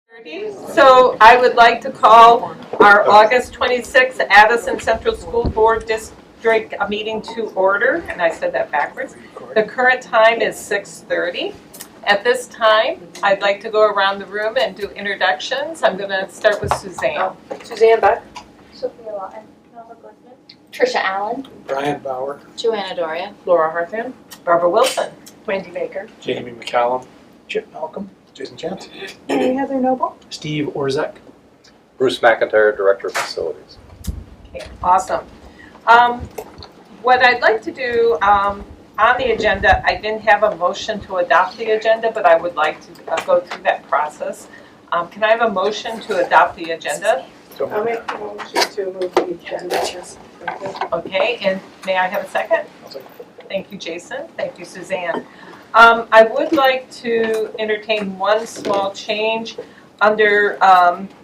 So I would like to call our August 26th Addison Central School Board District meeting to order, and I said that backwards. The current time is 6:30. At this time, I'd like to go around the room and do introductions. I'm going to start with Suzanne. Suzanne Buck. Sophia Lawton, Nova Glickman, Trisha Allen, Brian Bauer, Joanna Doria, Laura Harthan. Barbara Wilson. Wendy Baker. Jamie McCallum, Chip Malcolm, Jason Chance, Heather Noble. Steve Orzek. Bruce McIntyre, Director of Facilities. Okay, awesome. What I'd like to do on the agenda, I didn't have a motion to adopt the agenda, but I would like to go through that process. Can I have a motion to adopt the agenda? I'll make a motion to move the agenda. Okay, and may I have a second? Thank you, Jason. Thank you, Suzanne. I would like to entertain one small change under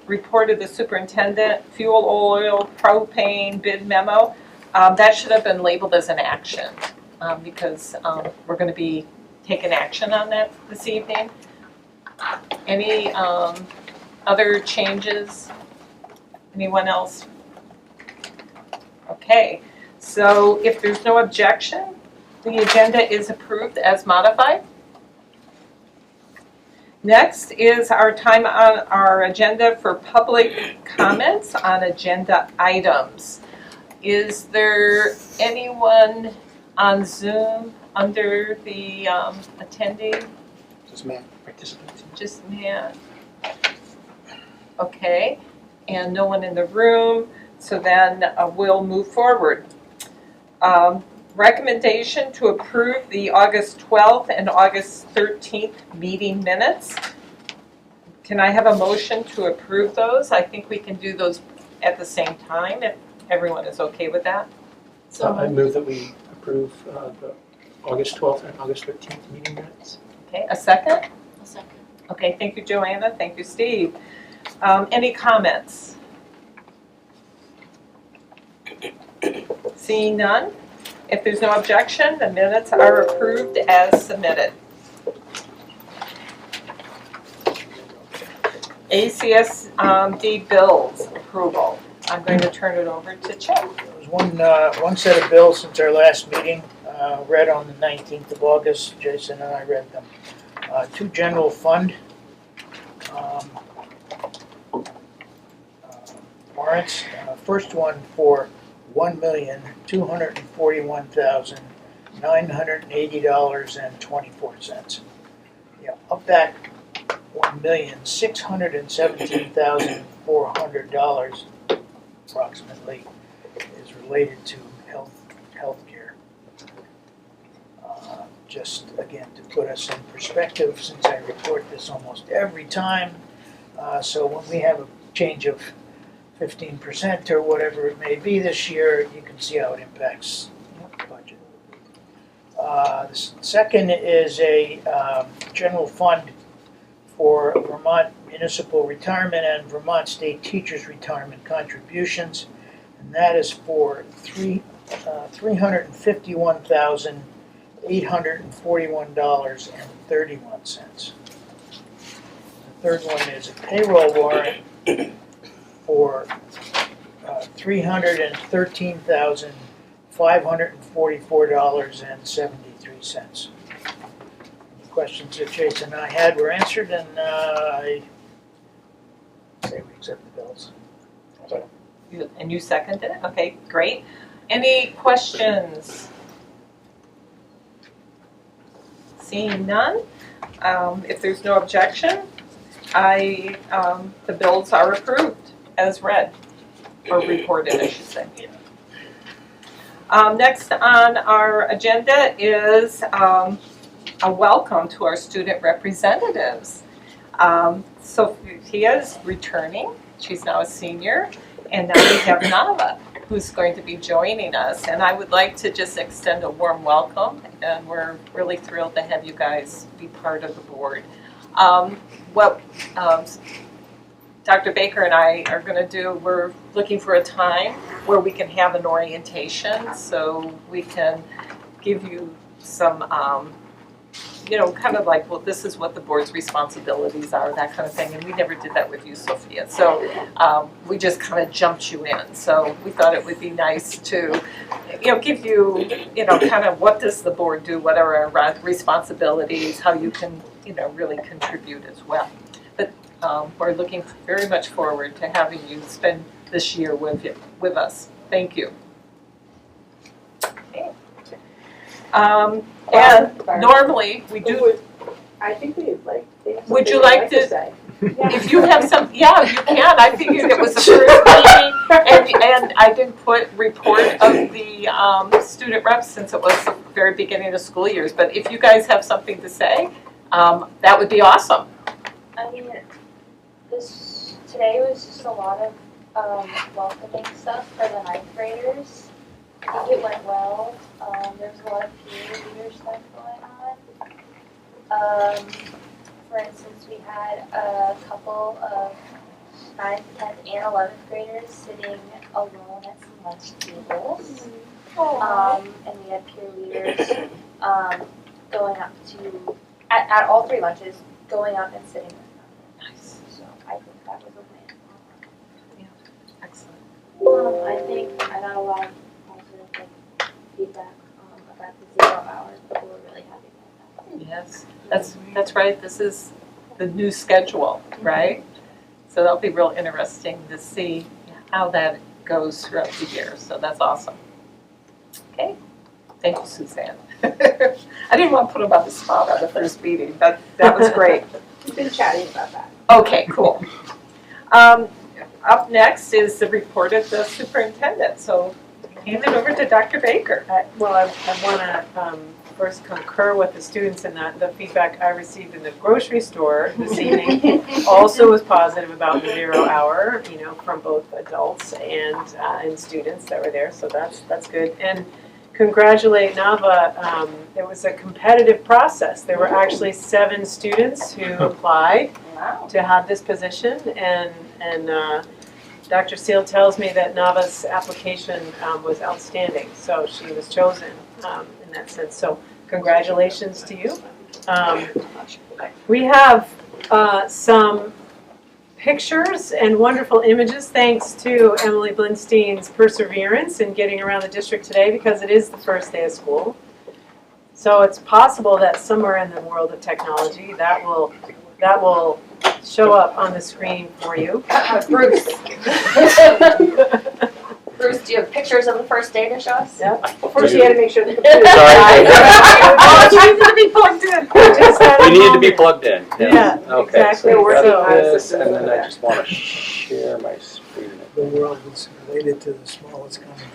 report of the superintendent, fuel oil, propane, bid memo. That should have been labeled as an action because we're going to be taking action on that this evening. Any other changes? Anyone else? Okay, so if there's no objection, the agenda is approved as modified. Next is our time on our agenda for public comments on agenda items. Is there anyone on Zoom under the attendee? just Matt, participant. Just Matt? Okay, and no one in the room, so then we'll move forward. Recommendation to approve the August 12th and August 13th meeting minutes. Can I have a motion to approve those? I think we can do those at the same time if everyone is okay with that. I move that we approve the August 12th and August 13th meeting minutes. Okay, a second? a second. Okay, thank you, Joanna. Thank you, Steve. Any comments? Seeing none? If there's no objection, the minutes are approved as submitted. ACSD bills approval. I'm going to turn it over to Chip. There was one set of bills since our last meeting, read on the 19th of August. Jason and I read them. Two general fund warrants. First one for $1,241,980.24. Yeah, of that $1,617,400 approximately is related to healthcare. Just again to put us in perspective, since I report this almost every time, so when we have a change of 15% or whatever it may be this year, you can see how it impacts the budget. The second is a general fund for Vermont Municipal Retirement and Vermont State Teachers Retirement contributions, and that is for $351,841.31. The third one is a payroll warrant for $313,544.73. The questions that Jason and I had were answered, and I say we accept the bills. And you seconded it? Okay, great. Any questions? Seeing none, if there's no objection, the bills are approved as read, or reported, I should say. Next on our agenda is a welcome to our student representatives. Sophia is returning. She's now a senior. And now we have Nava, who's going to be joining us. And I would like to just extend a warm welcome. And we're really thrilled to have you guys be part of the board. What Dr. Baker and I are going to do, we're looking for a time where we can have an orientation so we can give you some kind of like, well, this is what the board's responsibilities are, that kind of thing, and we never did that with you, Sophia. So we just kind of jumped you in. So we thought it would be nice to, give you, kind of what does the board do, what are our responsibilities, how you can, really contribute as well. But we're looking very much forward to having you spend this year with us. Thank you. And normally, we do, I think we'd like, they have Would something you they'd like to- say. if you have some, yeah, you can. I figured it was the first meeting, and I didn't put report of the student reps since it was the very beginning of the school years. But if you guys have something to say, that would be awesome. I mean, today was just a lot of welcoming stuff for the ninth graders. I think it went well. There's a lot of peer leader stuff going on. For instance, we had a couple of 9th, 10th, and 11th graders sitting alone at some lunch tables. And we had peer leaders going up to, at all 3 lunches, going up and sitting with them. Nice. So I think that was a win. Excellent. I think I got a lot of positive feedback about the 0 hours. People were really happy about that. Yes, that's right. This is the new schedule, right? So that'll be real interesting to see how that goes throughout the year. So that's awesome. Okay. Thank you, Suzanne. I didn't want to put them on the spot on the first meeting, but that was great. We've been chatting about that. Okay, cool. Up next is the report of the superintendent. So hand it over to Dr. Baker. Well, I want to first concur with the students in that the feedback I received in the grocery store this evening also was positive about the 0 hour, from both adults and students that were there. So that's good. And congratulate Nava. It was a competitive process. There were actually 7 students who applied to have this position, and Dr. Seal tells me that Nava's application was outstanding, so she was chosen in that sense. So congratulations to you. We have some pictures and wonderful images thanks to Emily Blinstein's perseverance in getting around the district today, because it is the first day of school. So it's possible that somewhere in the world of technology that will show up on the screen for you. Bruce. Bruce, do you have pictures of the first day to show us? Yeah. First, you had to make sure the computer. Sorry. Oh, it needs to be plugged in. We needed to be plugged in. Yeah, Okay, exactly. so we Working got on it. this, and then I just want to share my screen. The world is related to the smallest company.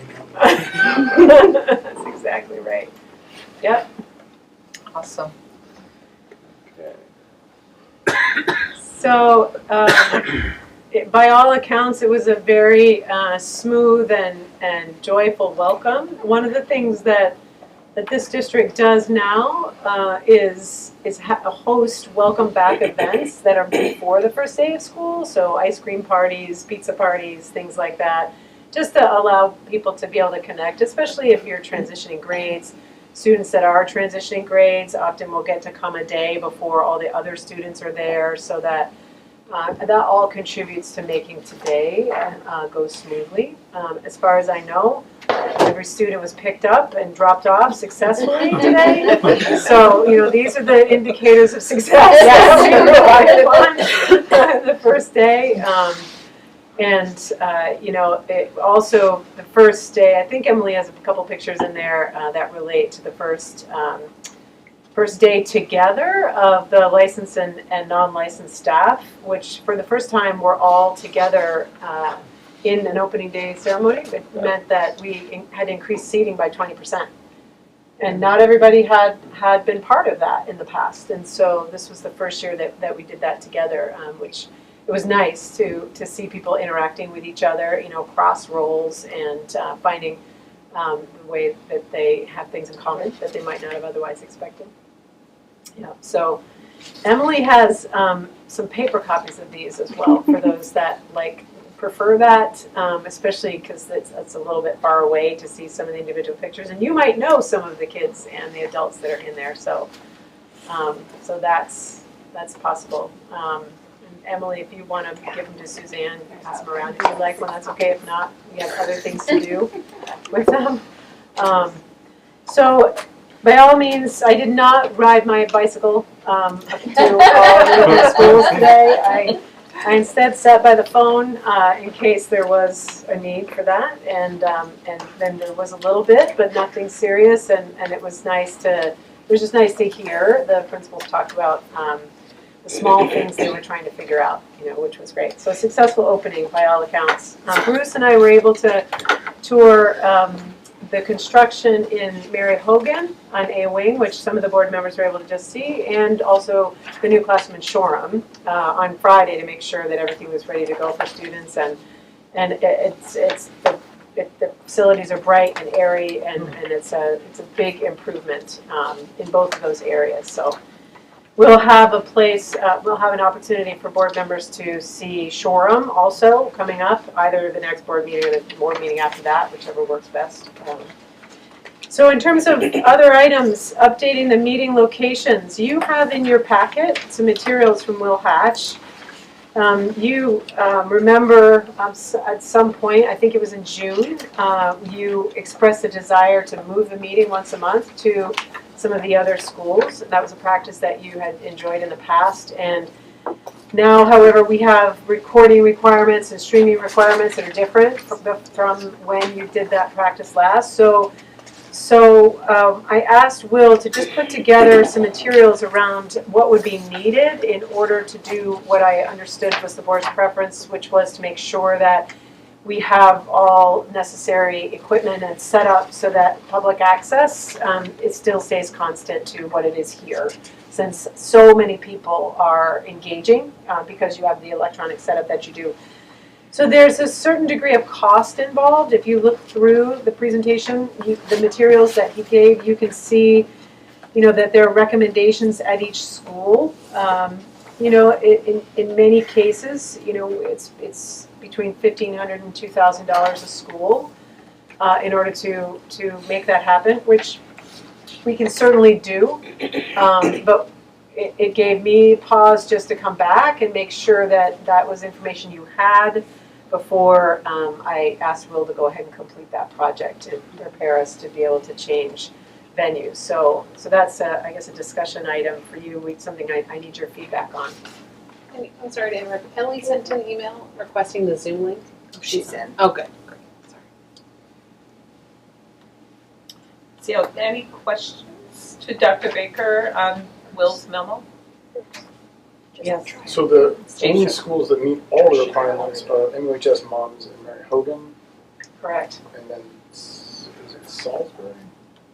That's exactly right. Yep. Awesome. Okay. So, by all accounts, it was a very smooth and joyful welcome. One of the things that this district does now is host welcome back events that are before the first day of school. So ice cream parties, pizza parties, things like that, just to allow people to be able to connect, especially if you're transitioning grades. Students that are transitioning grades often will get to come a day before all the other students are there, so that all contributes to making today go smoothly. As far as I know, every student was picked up and dropped off successfully today. So, these are the indicators of success. The first day. Also the first day, I think Emily has a couple pictures in there that relate to the first day together of the licensed and non-licensed staff, which for the first time were all together in an opening day ceremony. It meant that we had increased seating by 20%. And not everybody had been part of that in the past. And so this was the first year that we did that together, which it was nice to see people interacting with each other, cross roles, and finding the way that they have things in common that they might not have otherwise expected. Yeah. So Emily has some paper copies of these as well for those that prefer that, especially because it's a little bit far away to see some of the individual pictures, and you might know some of the kids and the adults that are in there. So So that's possible. And Emily, if you want to give them to Suzanne, pass them around if you'd like one, that's okay. If not, we have other things to do with them. So by all means, I did not ride my bicycle to all of the schools today. I instead sat by the phone in case there was a need for that, and then there was a little bit, but nothing serious, and it was just nice to hear the principals talk about the small things they were trying to figure out, which was great. So a successful opening by all accounts. Bruce and I were able to tour the construction in Mary Hogan on A Wing, which some of the board members were able to just see, and also the new classroom in Shoreham on Friday to make sure that everything was ready to go for students. And the facilities are bright and airy, and it's a big improvement in both of those areas. So we'll have we'll have an opportunity for board members to see Shoreham also coming up, either the next board meeting or the board meeting after that, whichever works best. So in terms of other items, updating the meeting locations, you have in your packet some materials from Will Hatch. You remember at some point, I think it was in June, you expressed a desire to move the meeting once a month to some of the other schools. That was a practice that you had enjoyed in the past. And now, however, we have recording requirements and streaming requirements that are different from when you did that practice last. So I asked Will to just put together some materials around what would be needed in order to do what I understood was the board's preference, which was to make sure that we have all necessary equipment and set up so that public access, it still stays constant to what it is here, since so many people are engaging because you have the electronic setup that you do. So there's a certain degree of cost involved. If you look through the presentation, the materials that he gave, you can see, that there are recommendations at each school. In many cases, it's between $1,500 and $2,000 a school in order to make that happen, which we can certainly do. But it gave me pause just to come back and make sure that that was information you had before I asked Will to go ahead and complete that project to prepare us to be able to change venues. So that's, I guess, a discussion item for you, something I need your feedback on. I'm sorry to interrupt. Kelly sent an email requesting the Zoom link. She said. Oh, good. Great. Sorry. So, any questions to Dr. Baker on Will's memo? Yes. So the only schools that meet all the requirements are MUHS, Mons, and Mary Hogan, Correct. and then is it Salisbury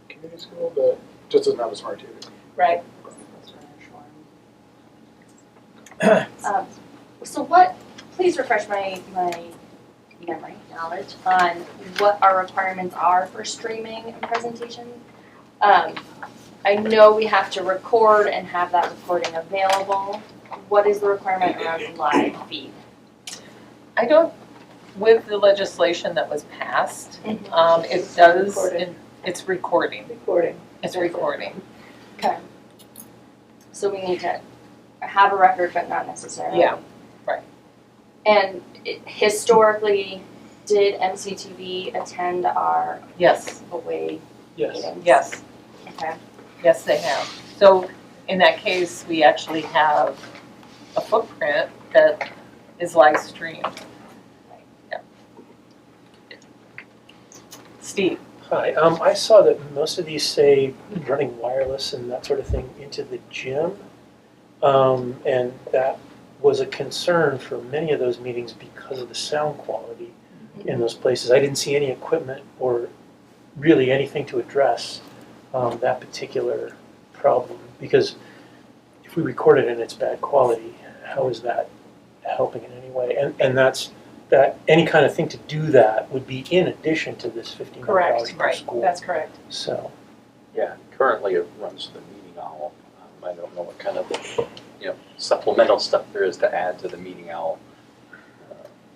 Community School that just doesn't have a smart TV? Right. So what, please refresh my memory, knowledge on what our requirements are for streaming and presentation. I know we have to record and have that recording available. What is the requirement around live feed? I don't, with the legislation that was passed, it does, it's recording. It's recording. Okay. So we need to have a record, but not necessarily. Yeah, right. And historically, did MCTV attend our Yes, away Yes. meetings? yes, Okay. yes, they have. So in that case, we actually have a footprint that is live streamed. Yeah. Steve? Hi, I saw that most of these say running wireless and that sort of thing into the gym. And that was a concern for many of those meetings because of the sound quality in those places. I didn't see any equipment or really anything to address that particular problem. Because if we record it and it's bad quality, how is that helping in any way? And that any kind of thing to do that would be in addition to this $1,500 Correct, per right, school. that's correct. So, Yeah, currently it runs the meeting owl. I don't know what kind of, supplemental stuff there is to add to the meeting owl.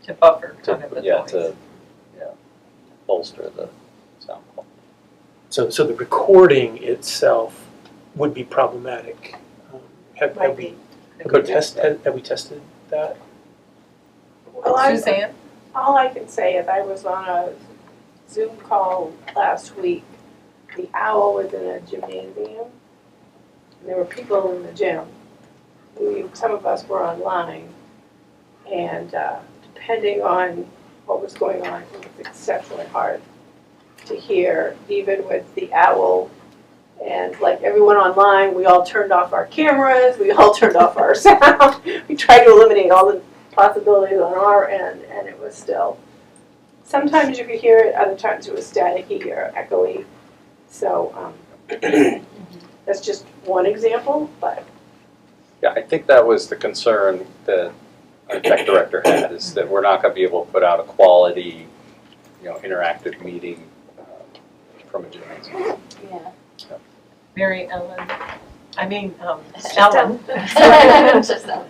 To buffer kind of the noise. To bolster the sound quality. so the recording itself would be problematic Have Might we, be. have we tested that? Well, Suzanne? all I can say is I was on a Zoom call last week. The Owl was in a gymnasium. And there were people in the gym. Some of us were online. And depending on what was going on, it was exceptionally hard to hear, even with the Owl. And like everyone online, we all turned off our cameras, we all turned off our sound. We tried to eliminate all the possibilities on our end, and it was still. Sometimes you could hear it, other times it was staticky or echoey. So that's just one example, but Yeah, I think that was the concern that our tech director had, is that we're not gonna be able to put out a quality, interactive meeting from a gymnasium. Yeah. Mary Ellen, Ellen. It's just that.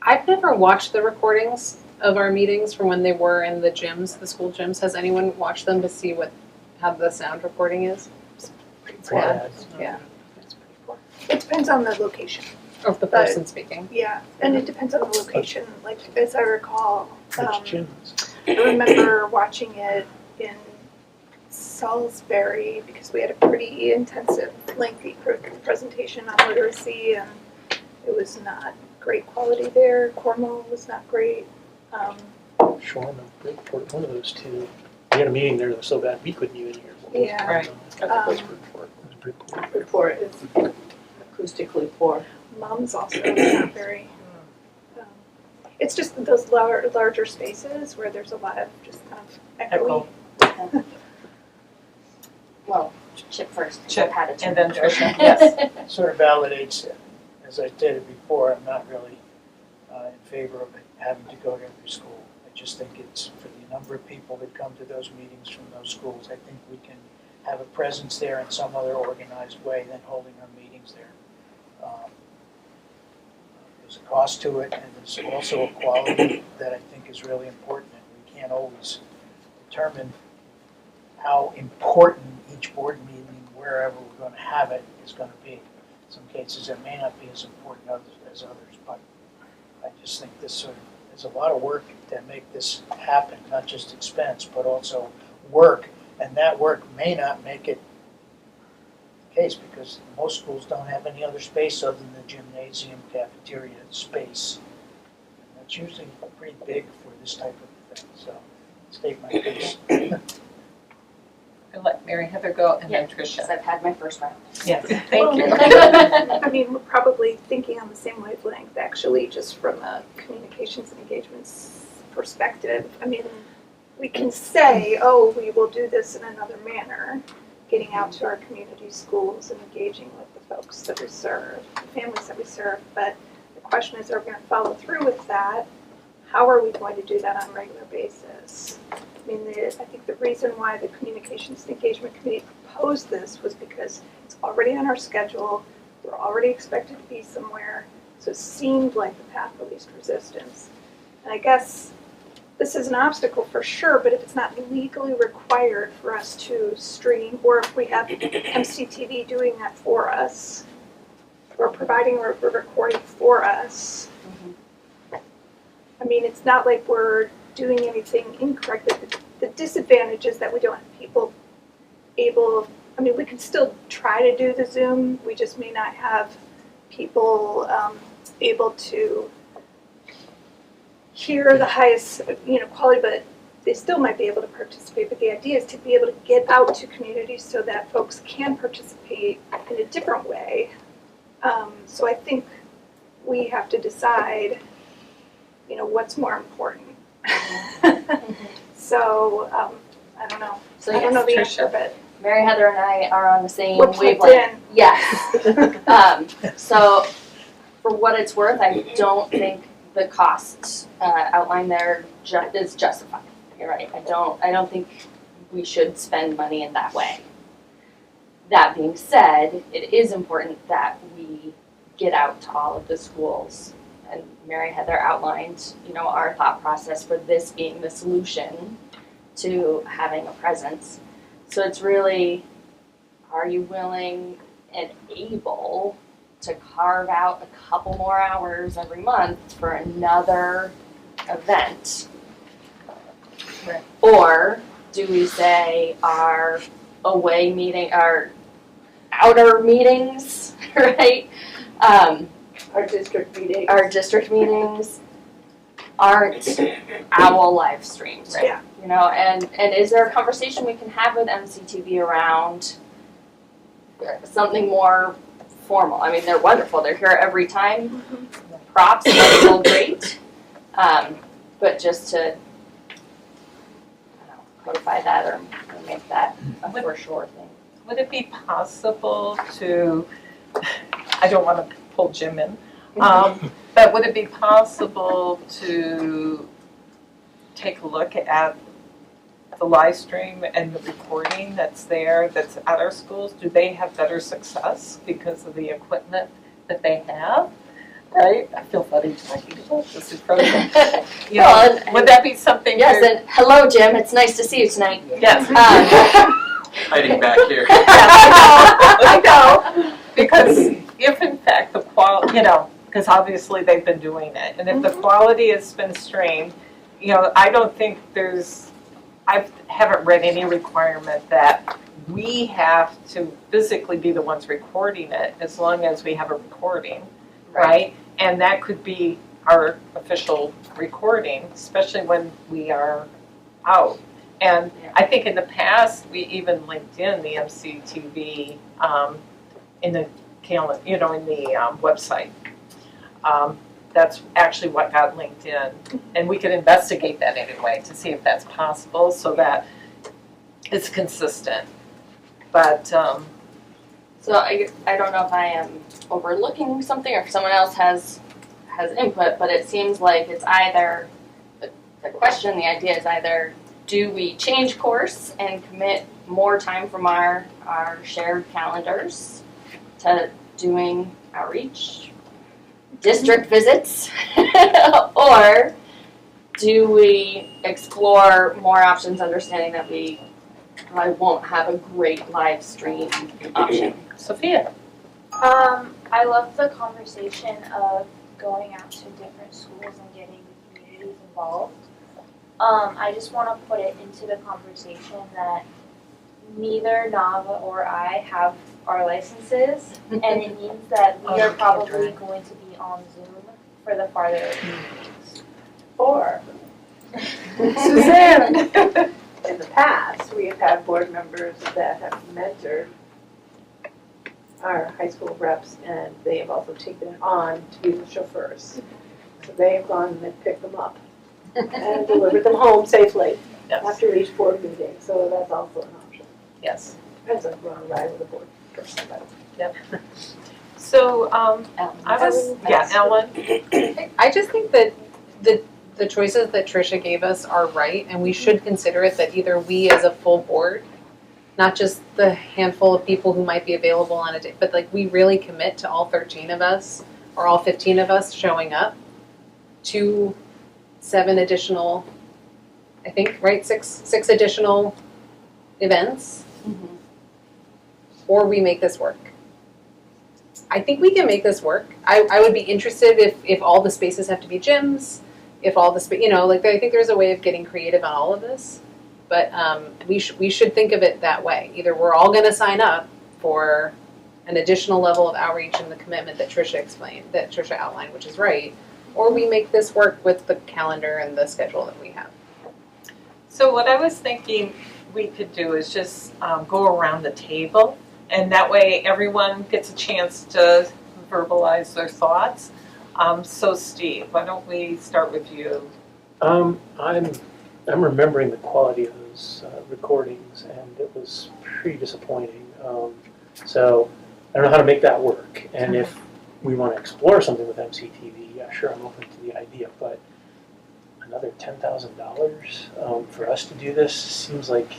I've never watched the recordings of our meetings from when they were in the gyms, the school gyms. Has anyone watched them to see how the sound recording is? It's bad. Yeah. It depends on the location, Of the person speaking. yeah, and it depends on the location, like, as I recall, Which gyms? I remember watching it in Salisbury, because we had a pretty intensive, lengthy presentation on literacy, and it was not great quality there. Cornwall was not great. Shoreham, Bridgeport, one of those two. We had a meeting there that was so bad we couldn't even hear. Yeah. Right. I think that's Bridgeport. It was Bridgeport. report is acoustically poor. Mom's also not very. It's just those larger spaces where there's a lot of just kind of echoey. Echo. Well, Chip first. Chip, Had it and then Tricia, yes. Sort of validates, as I stated before, I'm not really in favor of having to go to every school. I just think it's, for the number of people that come to those meetings from those schools, I think we can have a presence there in some other organized way than holding our meetings there. There's a cost to it, and there's also a quality that I think is really important, and we can't always determine how important each board meeting, wherever we're going to have it, is going to be. In some cases, it may not be as important as others, but I just think there's a lot of work to make this happen, not just expense, but also work, and that work may not make it the case, because most schools don't have any other space other than the gymnasium, cafeteria space. And that's usually pretty big for this type of thing, so state my case. I'll let Mary Heather go and then Because Tricia. I've had my first round. Yes, thank you. I mean, we're probably thinking on the same wavelength, actually, just from a communications and engagements perspective. I mean, we can say, oh, we will do this in another manner, getting out to our community schools and engaging with the folks that we serve, the families that we serve, but the question is, are we going to follow through with that? How are we going to do that on a regular basis? I mean, I think the reason why the Communications and Engagement Committee proposed this was because it's already on our schedule, we're already expected to be somewhere, so it seemed like the path of least resistance. And I guess this is an obstacle for sure, but if it's not legally required for us to stream, or if we have MCTV doing that for us, or providing a recording for us, I mean, it's not like we're doing anything incorrect. The disadvantage is that we don't have people able, I mean, we can still try to do the Zoom, we just may not have people able to hear the highest, quality, but they still might be able to participate. But the idea is to be able to get out to communities so that folks can participate in a different way. So I think we have to decide, what's more important. So, I don't know. So I don't know the yes, answer, but Mary Heather and I are on the same what's plugged wavelength. in? Yes. So, for what it's worth, I don't think the cost outlined there is justified. You're right. I don't think we should spend money in that way. That being said, it is important that we get out to all of the schools. And Mary Heather outlined, our thought process for this being the solution to having a presence. So it's really, are you willing and able to carve out a couple more hours every month for another event? Right. Or do we say our away meeting, our outer meetings, right? Our district meetings. Our district meetings aren't OWL live streamed. Right. Yeah. You know, and is there a conversation we can have with MCTV around something more formal? I mean, they're wonderful. They're here every time. Props, that's all great. But just to, I don't know, codify that or make that a for sure thing. Would it be possible to, I don't want to pull Jim in, but would it be possible to take a look at the live stream and the recording that's there, that's at our schools? Do they have better success because of the equipment that they have? Right? I feel funny talking about this in front of them. You know, Well, and- would that be something? Yes, and hello, Jim. It's nice to see you tonight. Yes. Hiding back here. I know, because if in fact the quality, you know, because obviously they've been doing it, and if the quality has been strained, you know, I don't think I haven't read any requirement that we have to physically be the ones recording it, as long as we have a recording, right? And that could be our official recording, especially when we are out. And I think in the past, we even linked in the MCTV in the calendar, you know, in the website. That's actually what got linked in. And we could investigate that anyway to see if that's possible so that it's consistent. But, So I don't know if I am overlooking something or if someone else has input, but it seems like it's either, the question, the idea is either, do we change course and commit more time from our shared calendars to doing outreach, district visits, or do we explore more options, understanding that we probably won't have a great live stream option? Sophia? I love the conversation of going out to different schools and getting the communities involved. I just want to put it into the conversation that neither Nava or I have our licenses, and it means that we are probably going to be on Zoom for the farther meetings. Or, Suzanne? in the past, we have had board members that have mentored our high school reps, and they have also taken it on to be the chauffeurs. So they have gone and they've picked them up and delivered them home safely Yes. after each board meeting, so that's also an option. Yes. Depends on whether you ride with a board person, but. So, Ellen? I just think that the choices that Tricia gave us are right, and we should consider it that either we as a full board, not just the handful of people who might be available on a day, but like we really commit to all 13 of us or all 15 of us showing up to 7 additional, I think, right? Six additional events, or we make this work. I think we can make this work. I would be interested if all the spaces have to be gyms, if all the you know, like I think there's a way of getting creative on all of this, but we should think of it that way. Either we're all going to sign up for an additional level of outreach and the commitment that Tricia outlined, which is right, or we make this work with the calendar and the schedule that we have. So what I was thinking we could do is just go around the table, and that way everyone gets a chance to verbalize their thoughts. So Steve, why don't we start with you? I'm remembering the quality of those recordings, and it was pretty disappointing. So I don't know how to make that work. And if we want to explore something with MCTV, yeah, sure, I'm open to the idea. But another $10,000 for us to do this seems like,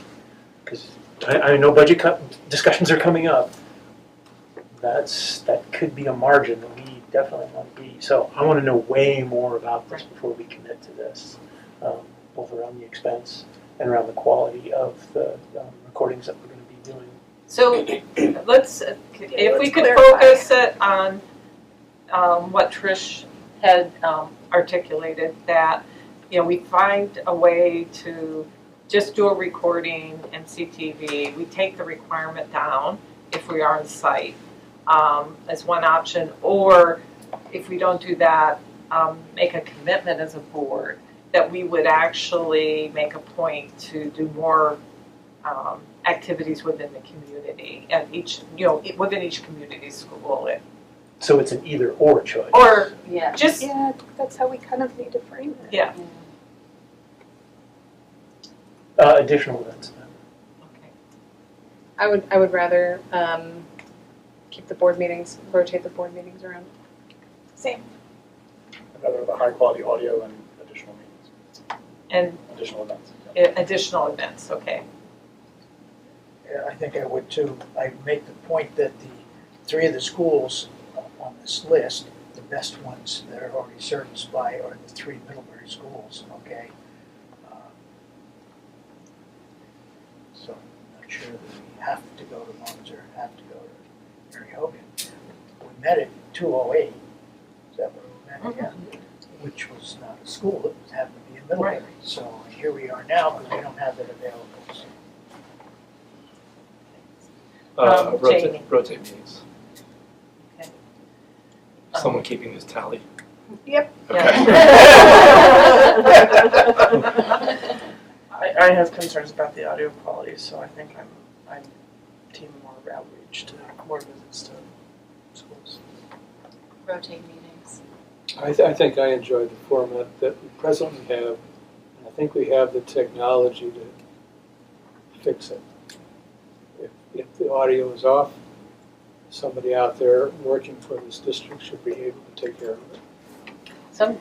because I know budget discussions are coming up. That could be a margin that we definitely want to be. So I want to know way more about this before we commit to this, both around the expense and around the quality of the recordings that we're going to be doing. So let's, if we could clarify. focus it on what Trish had articulated, that, we find a way to just do a recording in CTV. We take the requirement down if we are on site as one option, or if we don't do that, make a commitment as a board that we would actually make a point to do more activities within the community and within each community school. So it's an either or choice. Or Yeah. just, Yeah, that's how we kind of need to frame it. yeah. Additional events. Okay. I would rather keep the board meetings, rotate the board meetings around. Same. I'd rather have a high quality audio and additional meetings, And additional events. additional events, okay. Yeah, I think I would too. I make the point that the three of the schools on this list, the best ones that are already serviced by are the three Middlebury schools, okay? So I'm not sure that we have to go to Mons or have to go to Mary Hogan. We met at 208, is that where we met? Yeah. Which was not a school, it was happened to be in Middlebury. So here we are now, because we don't have that available. So Jamie. Rotate meetings. Okay. Someone keeping this tally. Yep. I have concerns about the audio quality, so I think I'm team more outreach to more visits to schools. Rotate meetings. I think I enjoy the format that we presently have, and I think we have the technology to fix it. If the audio is off, somebody out there working for this district should be able to take care of it. Some,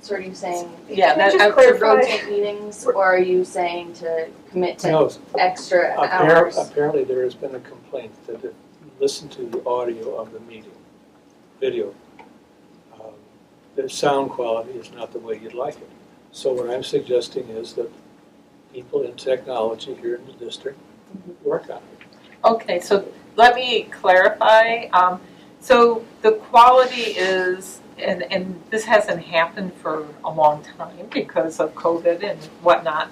So are you saying yeah, Can I that, just to clarify? rotate meetings, or are you saying to commit to No, extra hours? apparently there has been a complaint that if you listen to the audio of the meeting, video, the sound quality is not the way you'd like it. So what I'm suggesting is that people in technology here in the district work on it. okay, so let me clarify. So the quality is, and this hasn't happened for a long time because of COVID and whatnot.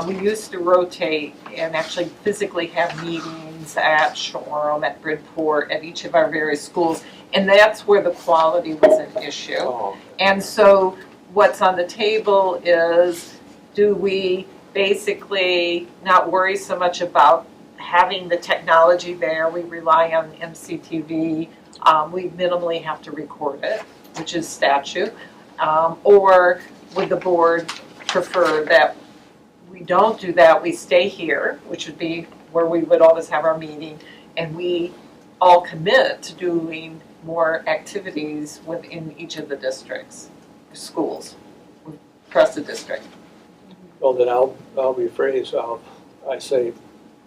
We used to rotate and actually physically have meetings at Shoreham, at Bridport, at each of our various schools, and that's where the quality was an issue. Oh. And so what's on the table is, do we basically not worry so much about having the technology there? We rely on MCTV. We minimally have to record it, which is statute. Or would the board prefer that we don't do that, we stay here, which would be where we would always have our meeting, and we all commit to doing more activities within each of the districts, schools, across the district? Well, then I'll rephrase, I say,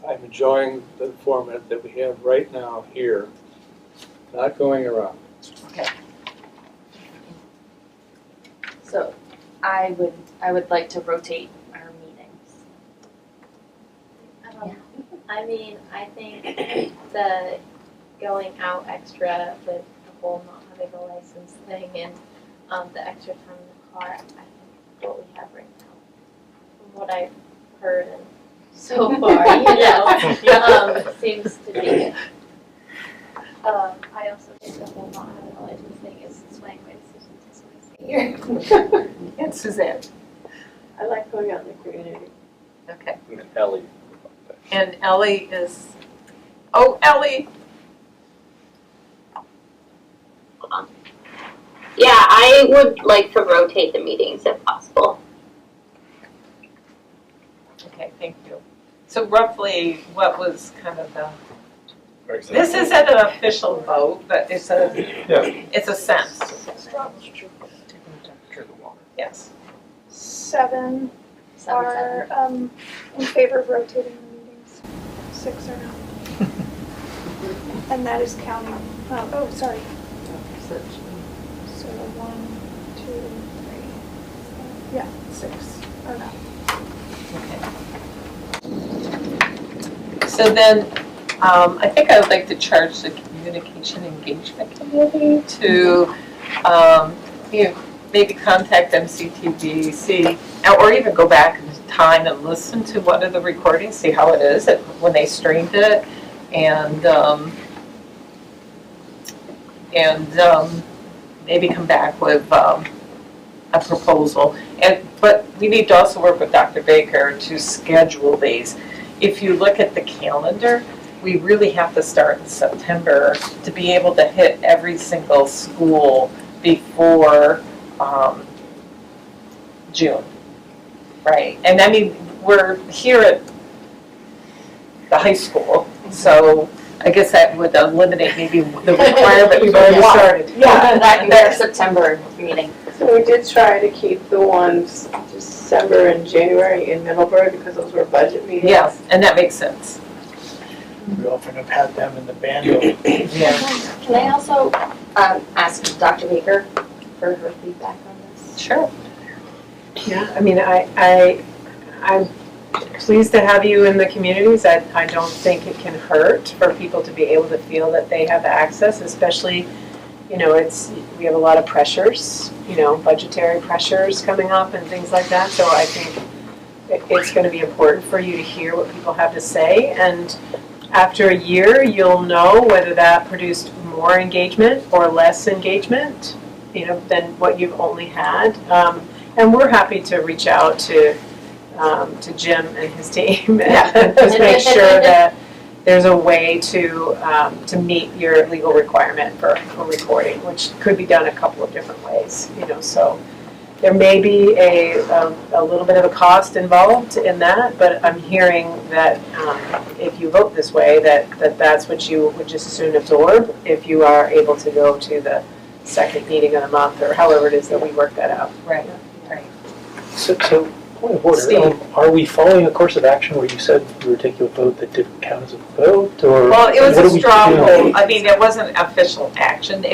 I'm enjoying the format that we have right now here, not going around. Okay. So I would like to rotate our meetings. I mean, I think the going out extra with the whole not having a license thing and the extra time in the car, I think what we have right now, from what I've heard and so far, seems to be. I also think the whole not having a license thing is swaying my decision to stay here. And Suzanne? I like going out in the community. Okay. And Ellie. And Ellie is, oh, Ellie! Yeah, I would like to rotate the meetings if possible. Okay, thank you. So roughly, what was kind of the, For example. this isn't an official vote, but it's a, it's a sense. Taking the temperature of the water. Yes. 7 are in favor of rotating the meetings. 6 are not. And that is counting, oh, sorry. So 1, 2, 3, yeah, 6 are not. Okay. So then, I think I would like to charge the community Communication Engagement Committee to, maybe contact MCTVC, or even go back in time and listen to one of the recordings, see how it is when they streamed it, and maybe come back with a proposal. But we need to also work with Dr. Baker to schedule these. If you look at the calendar, we really have to start in September to be able to hit every single school before June, right? And I mean, we're here at the high school, so I guess that would eliminate maybe the requirement. We've already started. Yeah, that can be our September meeting. So we did try to keep the ones December and January in Middleburg because those were budget meetings. Yes, and that makes sense. We often have had them in the band building. Yeah. Can I also ask Dr. Baker for her feedback on this? Sure. Yeah, I mean, I'm pleased to have you in the communities. I don't think it can hurt for people to be able to feel that they have access, especially, we have a lot of pressures, budgetary pressures coming up and things like that. So I think it's going to be important for you to hear what people have to say. And after a year, you'll know whether that produced more engagement or less engagement, than what you've only had. And we're happy to reach out to Jim and his team and just make sure that there's a way to meet your legal requirement for recording, which could be done a couple of different ways, so there may be a little bit of a cost involved in that, but I'm hearing that if you vote this way, that's what you would just as soon absorb if you are able to go to the second meeting of the month, or however it is that we work that out. Right. So point of order, Steve. are we following a course of action where you said you were taking a vote that didn't count as a vote, or? Well, it was what a are we straw doing? poll. I mean, it wasn't official action.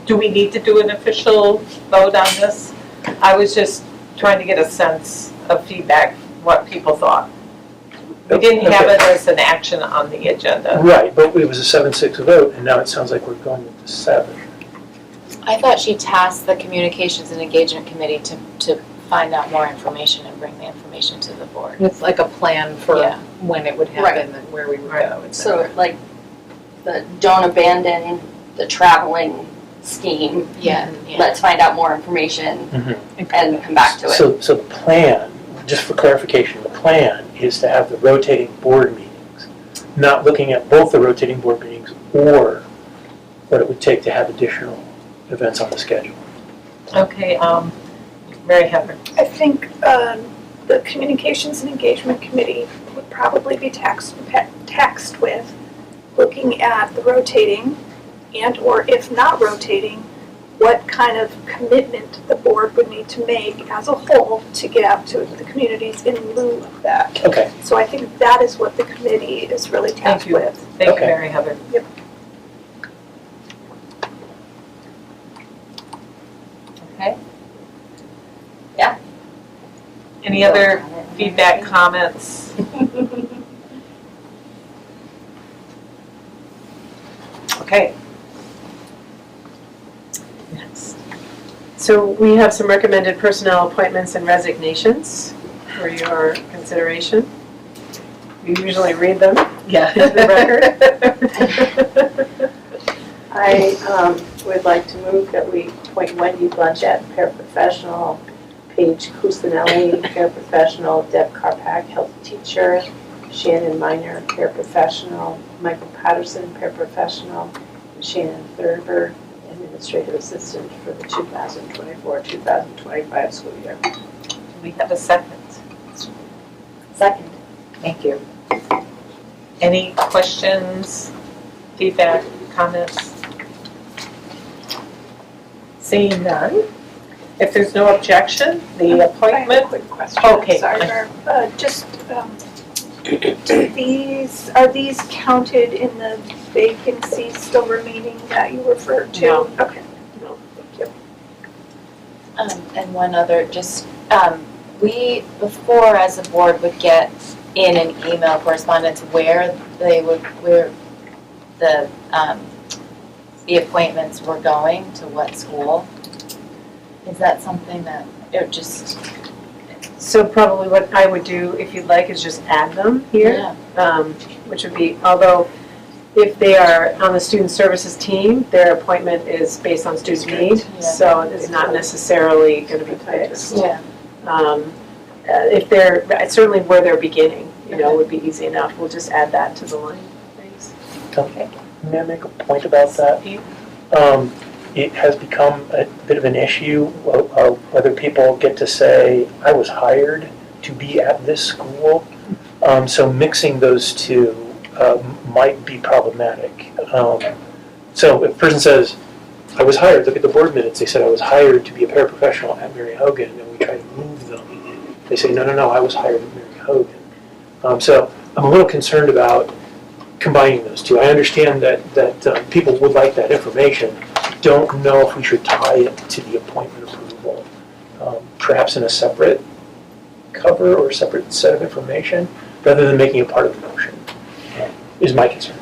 Do we need to do an official vote on this? I was just trying to get a sense of feedback, what people thought. We didn't have it as an action on the agenda. Right, but it was a 7-6 vote, and now it sounds like we're going with the 7. I thought she tasked the Communications and Engagement Committee to find out more information and bring the information to the board. With like a plan for Yeah. when it would happen and where we would go. So like the don't abandon the traveling scheme. Yeah. Let's find out more information and come back to it. So the plan, just for clarification, the plan is to have the rotating board meetings, not looking at both the rotating board meetings or what it would take to have additional events on the schedule. Okay, Mary Heather. I think the Communications and Engagement Committee would probably be taxed with looking at the rotating and or if not rotating, what kind of commitment the board would need to make as a whole to get out to the communities in lieu of that. Okay. So I think that is what the committee is really tasked with. Thank you, Mary Heather. Yep. Okay. Yeah. Any other feedback, comments? Okay. Next. So we have some recommended personnel appointments and resignations for your consideration. We usually read them Yeah. into the record. I would like to move that we appoint Wendy Blanchett, paraprofessional, Paige Cusinelli, paraprofessional, Deb Karpak, health teacher, Shannon Miner, paraprofessional, Michael Patterson, paraprofessional, and Shannon Thurber, administrative assistant for the 2024-2025 school year. Do we have a second? Second. Thank you. Any questions, feedback, comments? Seeing none, if there's no objection, the I appointment. have a quick question. Okay. Sorry, Barb. Are these counted in the vacancies still remaining that you referred to? No. Okay. No, thank you. And one other, we, before as a board, would get in an email correspondence where the the appointments were going to what school? Is that something that, it just, So probably what I would do, if you'd like, is just add them here. Which would be, although if they are on the student services team, their appointment is based on student need, so it's not necessarily gonna be fixed. Yeah. If they're, certainly where they're beginning, would be easy enough, we'll just add that to the line. Thanks. Okay. May I make a point about that? It has become a bit of an issue of whether people get to say, I was hired to be at this school. So mixing those two might be problematic. So if a person says, I was hired, look at the board minutes, they said I was hired to be a paraprofessional at Mary Hogan, and we try to move them. They say, no, I was hired at Mary Hogan. So I'm a little concerned about combining those two. I understand that people would like that information. Don't know if we should tie it to the appointment approval, perhaps in a separate cover or a separate set of information, rather than making it part of the motion, is my concern.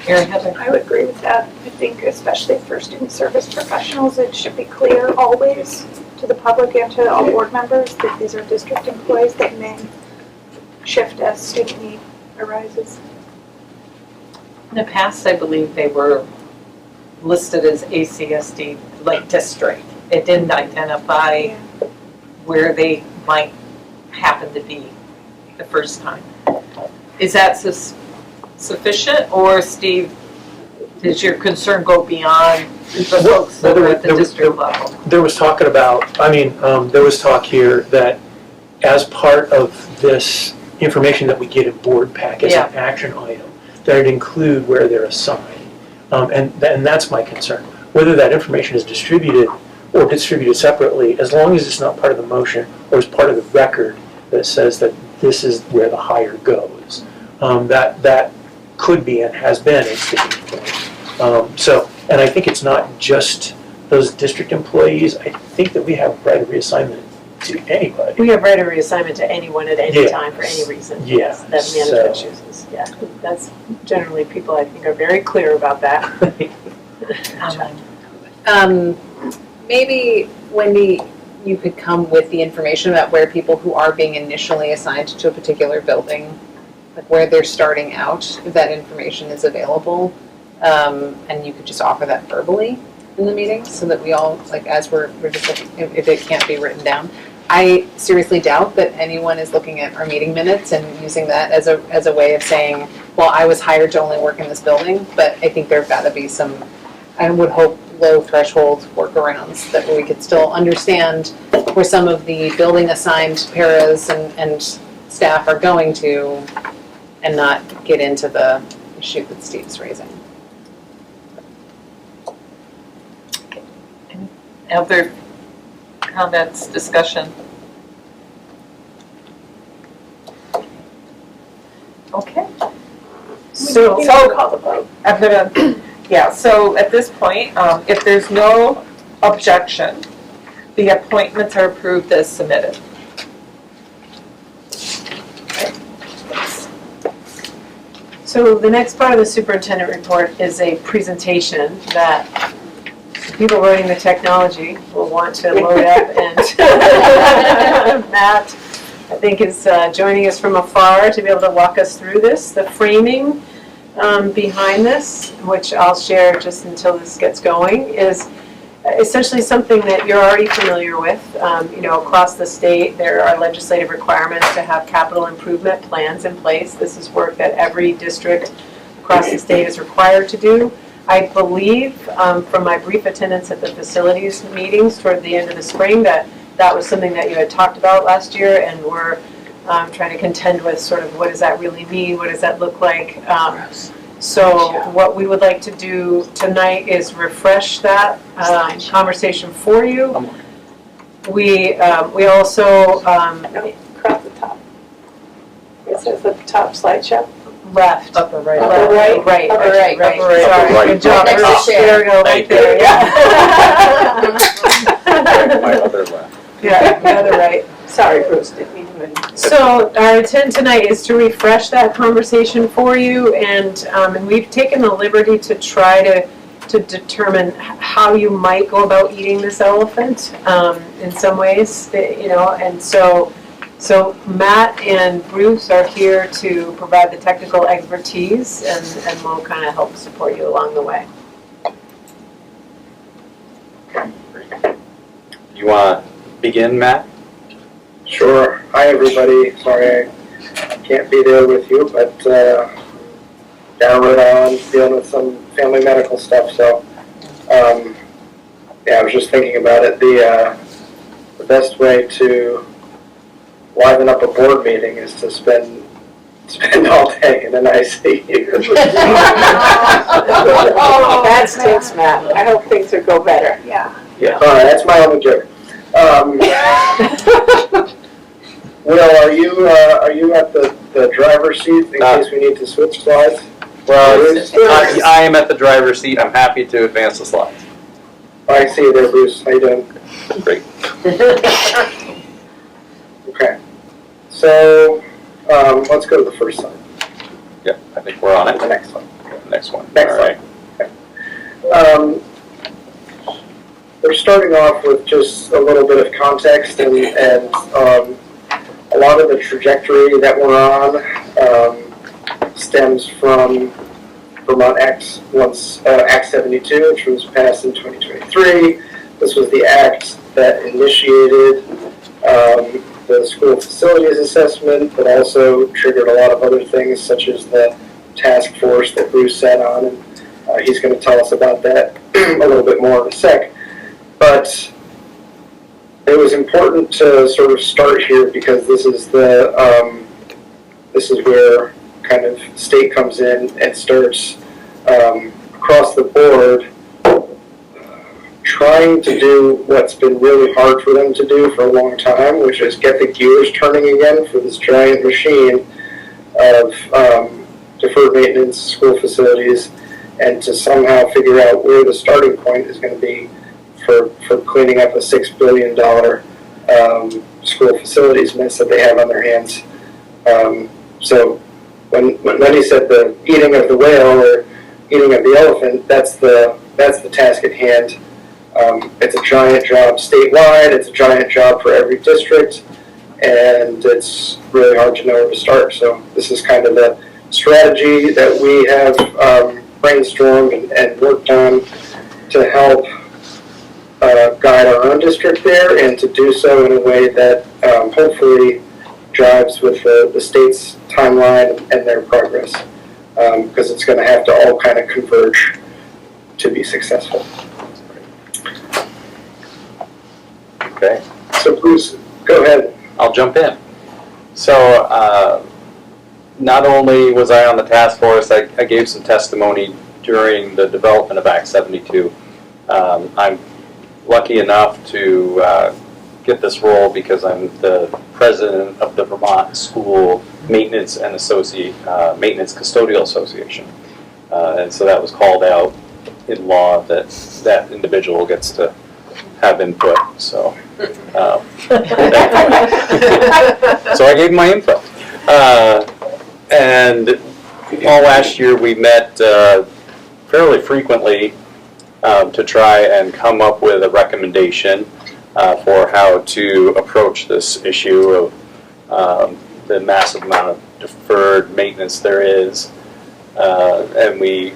I would agree with that. I think especially for student service professionals, it should be clear always to the public and to all board members that these are district employees that may shift as student need arises. In the past, I believe they were listed as ACSD, like district. It didn't identify where they might happen to be the first time. Is that sufficient, or Steve, does your concern go beyond the folks that are at the district level? There was talking about, there was talk here that as part of this information that we get in board pack as an action item, that it include where they're assigned. And that's my concern. Whether that information is distributed or distributed separately, as long as it's not part of the motion or is part of the record that says that this is where the hire goes, that could be and has been a sticking point. And I think it's not just those district employees. I think that we have right of reassignment to anybody. We have right of reassignment to anyone at any time for any reason. Yeah. That management chooses. Yeah, that's generally, people I think are very clear about that. Maybe, Wendy, you could come with the information about where people who are being initially assigned to a particular building, like where they're starting out, if that information is available, and you could just offer that verbally in the meeting, so that we all, like, as we're just looking, if it can't be written down. I seriously doubt that anyone is looking at our meeting minutes and using that as a way of saying, well, I was hired to only work in this building, but I think there've got to be some, I would hope, low threshold workarounds that we could still understand where some of the building assigned paras and staff are going to, and not get into the issue that Steve's raising. Other comments, discussion? Okay. So Call the vote. I'm gonna, so at this point, if there's no objection, the appointments are approved as submitted. So the next part of the superintendent report is a presentation that people running the technology will want to load up, and Matt, I think, is joining us from afar to be able to walk us through this. The framing behind this, which I'll share just until this gets going, is essentially something that you're already familiar with. Across the state, there are legislative requirements to have capital improvement plans in place. This is work that every district across the state is required to do. I believe, from my brief attendance at the facilities meetings toward the end of the spring, that was something that you had talked about last year, and we're trying to contend with sort of what does that really mean, what does that look like. So what we would like to do tonight is refresh that conversation for you. We also Across the top. It says the top slideshow. left. Upper right. Upper right? Right. Upper right. Sorry, Upper right. good job. Next to share. There we go, right there, yeah. My other left. Yeah, the other right. So Sorry, Bruce, didn't mean to. So our intent tonight is to refresh that conversation for you, and we've taken the liberty to try to determine how you might go about eating this elephant in some ways, and so Matt and Bruce are here to provide the technical expertise, and we'll kind of help support you along the way. You want to begin, Matt? Sure. Hi, everybody. Sorry I can't be there with you, but down Rhode Island dealing with some family medical stuff. So, I was just thinking about it. The best way to liven up a board meeting is to spend all day in an ICU. That stinks, Matt. I hope things will go better. Yeah. All right, that's my only joke. Will, are you at the driver's seat in case we need to switch slides? Well, I am at the driver's seat. I'm happy to advance the slides. I see you there, Bruce. How you doing? Great. Okay. So let's go to the first slide. Yeah, I think we're on it. The next one. Next one. Next All right. slide. Okay. We're starting off with just a little bit of context and a lot of the trajectory that we're on stems from Vermont Act 72, which was passed in 2023. This was the act that initiated the school facilities assessment, but also triggered a lot of other things, such as the task force that Bruce sat on, and he's going to tell us about that a little bit more in a sec. But it was important to sort of start here because this is where kind of state comes in and starts across the board trying to do what's been really hard for them to do for a long time, which is get the gears turning again for this giant machine of deferred maintenance school facilities, and to somehow figure out where the starting point is going to be for cleaning up a $6 billion school facilities mess that they have on their hands. So when he said the eating of the whale or eating of the elephant, that's the task at hand. It's a giant job statewide, it's a giant job for every district, and it's really hard to know where to start. So this is kind of the strategy that we have brainstormed and worked on to help guide our own district there, and to do so in a way that hopefully jives with the state's timeline and their progress, because it's going to have to all kind of converge to be successful. Okay. So Bruce, go ahead. I'll jump in. So not only was I on the task force, I gave some testimony during the development of Act 72. I'm lucky enough to get this role because I'm the president of the Vermont School Maintenance and Maintenance Custodial Association. And so that was called out in law that that individual gets to have input. So, so I gave my input. And all last year we met fairly frequently to try and come up with a recommendation for how to approach this issue of the massive amount of deferred maintenance there is. And we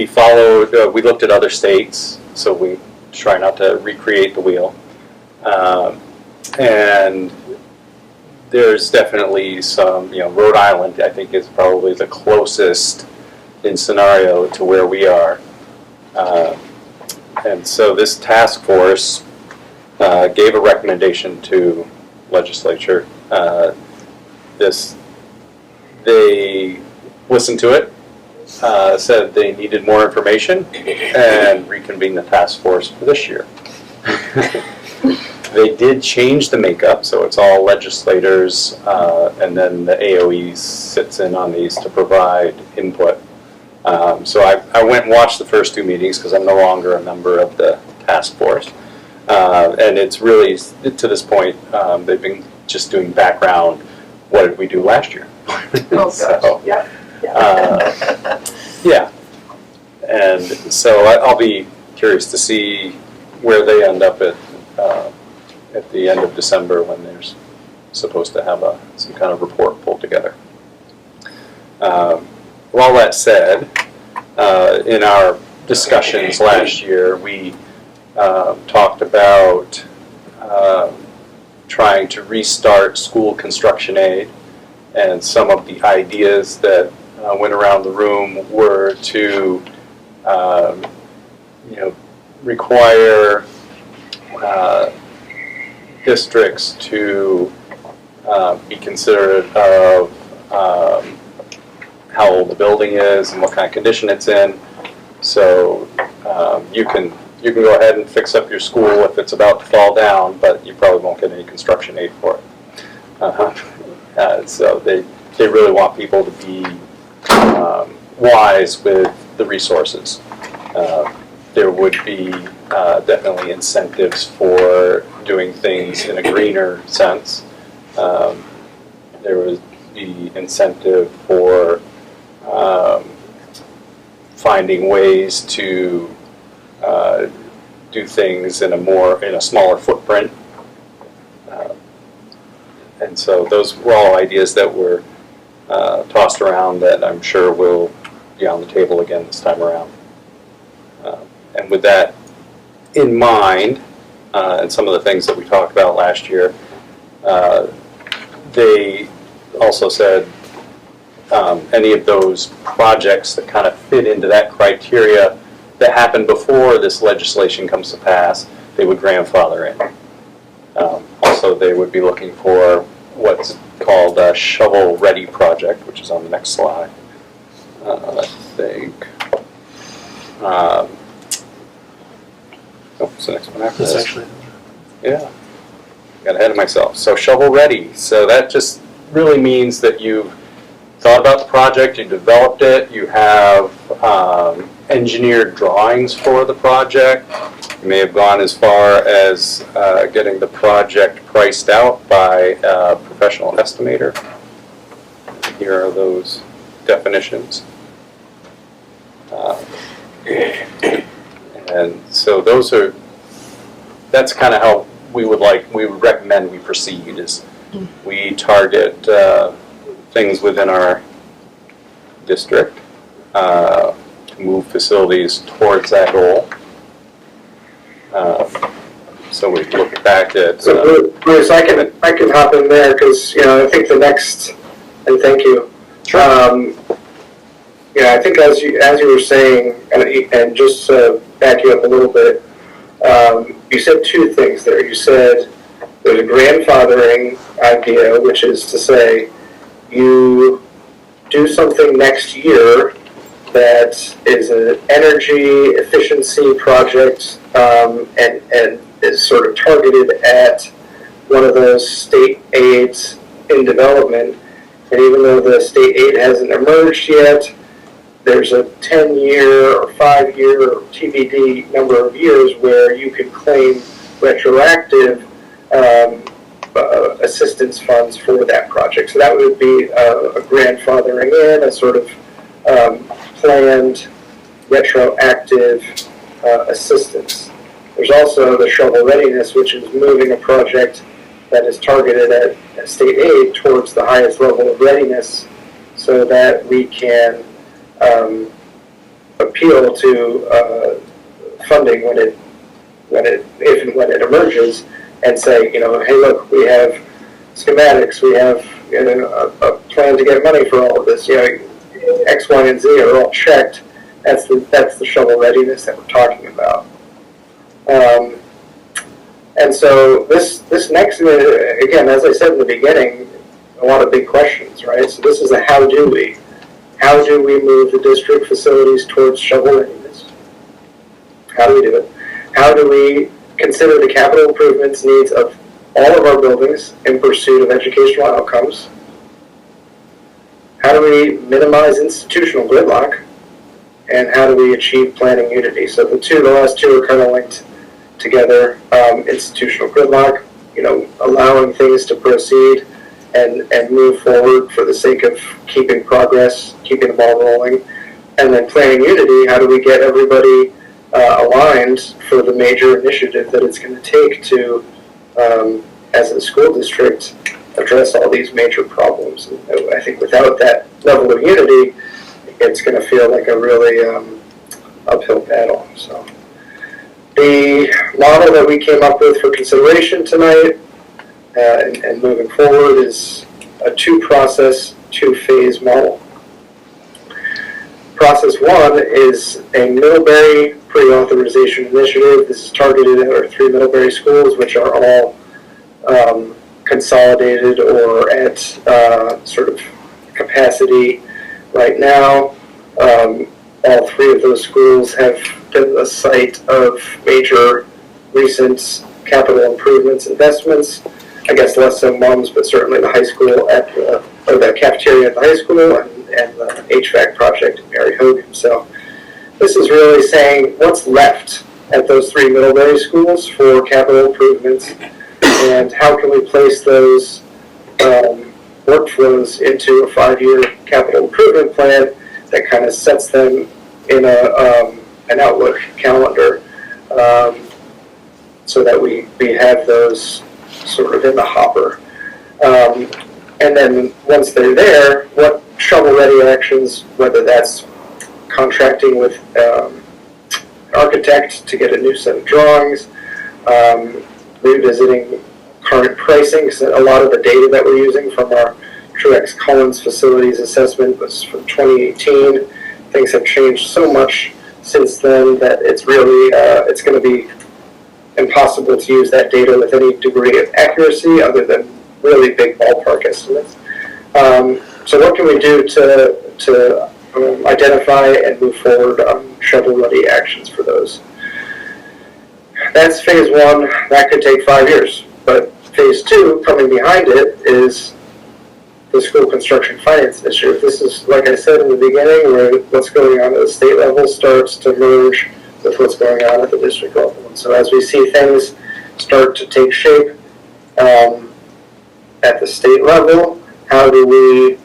followed, we looked at other states, so we try not to recreate the wheel. And there's definitely some, Rhode Island, I think, is probably the closest in scenario to where we are. And so this task force gave a recommendation to legislature. They listened to it, said they needed more information, and reconvened the task force for this year. They did change the makeup, so it's all legislators, and then the AOE sits in on these to provide input. So I went and watched the first two meetings because I'm no longer a member of the task force. And it's really, to this point, they've been just doing background, what did we do last year? Oh, So, gosh, yeah. yeah. And so I'll be curious to see where they end up at the end of December when there's supposed to have some kind of report pulled together. With all that said, in our discussions last year, we talked about trying to restart school construction aid, and some of the ideas that went around the room were to require districts to be considerate of how old the building is and what kind of condition it's in. So you can go ahead and fix up your school if it's about to fall down, but you probably won't get any construction aid for it. So they really want people to be wise with the resources. There would be definitely incentives for doing things in a greener sense. There would be incentive for finding ways to do things in a smaller footprint. And so those were all ideas that were tossed around that I'm sure will be on the table again this time around. And with that in mind, and some of the things that we talked about last year, they also said any of those projects that kind of fit into that criteria that happened before this legislation comes to pass, they would grandfather in. Also, they would be looking for what's called a shovel-ready project, which is on the next slide, I think. It's the next one after That's this. actually. Yeah, got ahead of myself. So shovel-ready. So that just really means that you've thought about the project, you developed it, you have engineered drawings for the project. You may have gone as far as getting the project priced out by a professional estimator. Here are those definitions. And so that's kind of how we would recommend we proceed, is we target things within our district to move facilities towards that goal. So we look back at. So Bruce, I can hop in there because I think the next, and thank you. Sure. I think as you were saying, and just to back you up a little bit, you said two things there. You said there's a grandfathering idea, which is to say you do something next year that is an energy efficiency project and is sort of targeted at one of those state aids in development. And even though the state aid hasn't emerged yet, there's a 10-year or 5-year or TBD number of years where you could claim retroactive assistance funds for that project. So that would be a grandfathering in, a sort of planned retroactive assistance. There's also the shovel readiness, which is moving a project that is targeted at state aid towards the highest level of readiness so that we can appeal to funding if and when it emerges, and say, hey, look, we have schematics, we have a plan to get money for all of this. X, Y, and Z are all checked. That's the shovel readiness that we're talking about. And so this next, again, as I said in the beginning, a lot of big questions, right? So this is a how do we move the district facilities towards shovel readiness? How do we do it? How do we consider the capital improvements needs of all of our buildings in pursuit of educational outcomes? How do we minimize institutional gridlock? And how do we achieve planning unity? So the last two are kind of linked together. Institutional gridlock, allowing things to proceed and move forward for the sake of keeping progress, keeping the ball rolling. And then planning unity, how do we get everybody aligned for the major initiative that it's going to take to, as a school district, address all these major problems. And I think without that level of unity, it's going to feel like a really uphill battle. So the model that we came up with for consideration tonight and moving forward is a 2-process, 2-phase model. Process 1 is a Middlebury pre-authorization initiative. This is targeted at our 3 Middlebury schools, which are all consolidated or at sort of capacity right now. All 3 of those schools have been the site of major recent capital improvements, investments. I guess less so MUMS, but certainly the high school or the cafeteria at the high school and the HVAC project at Mary Hogan. So this is really saying what's left at those 3 Middlebury schools for capital improvements and how can we place those workflows into a 5-year capital improvement plan that kind of sets them in an outlook calendar so that we have those sort of in the hopper. And then once they're there, what shovel-ready actions, whether that's contracting with an architect to get a new set of drawings, revisiting current pricing, because a lot of the data that we're using from our Truex Collins facilities assessment was from 2018. Things have changed so much since then that it's really, it's going to be impossible to use that data with any degree of accuracy other than really big ballpark estimates. So what can we do to identify and move forward on shovel-ready actions for those? That's phase 1. That could take 5 years. But phase 2, coming behind it, is the school construction finance initiative. This is, like I said in the beginning, where what's going on at the state level starts to merge with what's going on at the district level. And so as we see things start to take shape at the state level, how do we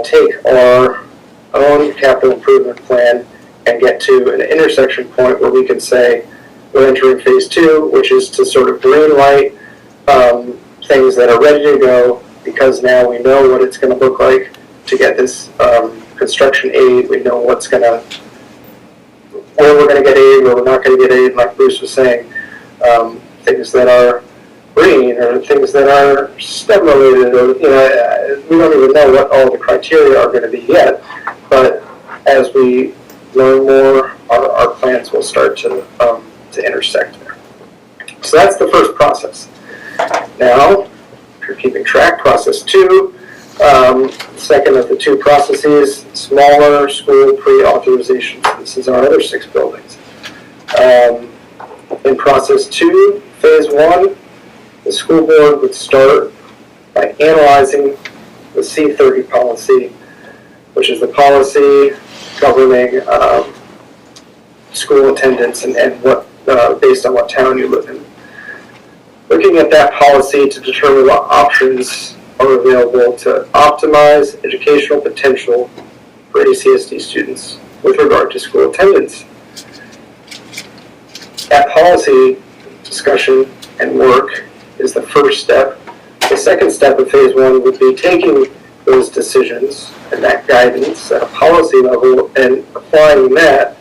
take our own capital improvement plan and get to an intersection point where we can say we're entering phase 2, which is to sort of green light things that are ready to go, because now we know what it's going to look like to get this construction aid. We know what's going to, where we're going to get aid, where we're not going to get aid, like Bruce was saying, things that are green or things that are STEM related, or we don't even know what all the criteria are going to be yet. But as we learn more, our plans will start to intersect there. So that's the first process. Now, if you're keeping track, process 2, second of the 2 processes, smaller school pre-authorization. This is our other 6 buildings. In process 2, phase 1, the school board would start by analyzing the C30 policy, which is the policy governing school attendance and what, based on what town you live in. Looking at that policy to determine what options are available to optimize educational potential for ACSD students with regard to school attendance. That policy discussion and work is the first step. The second step of phase 1 would be taking those decisions and that guidance at a policy level and applying that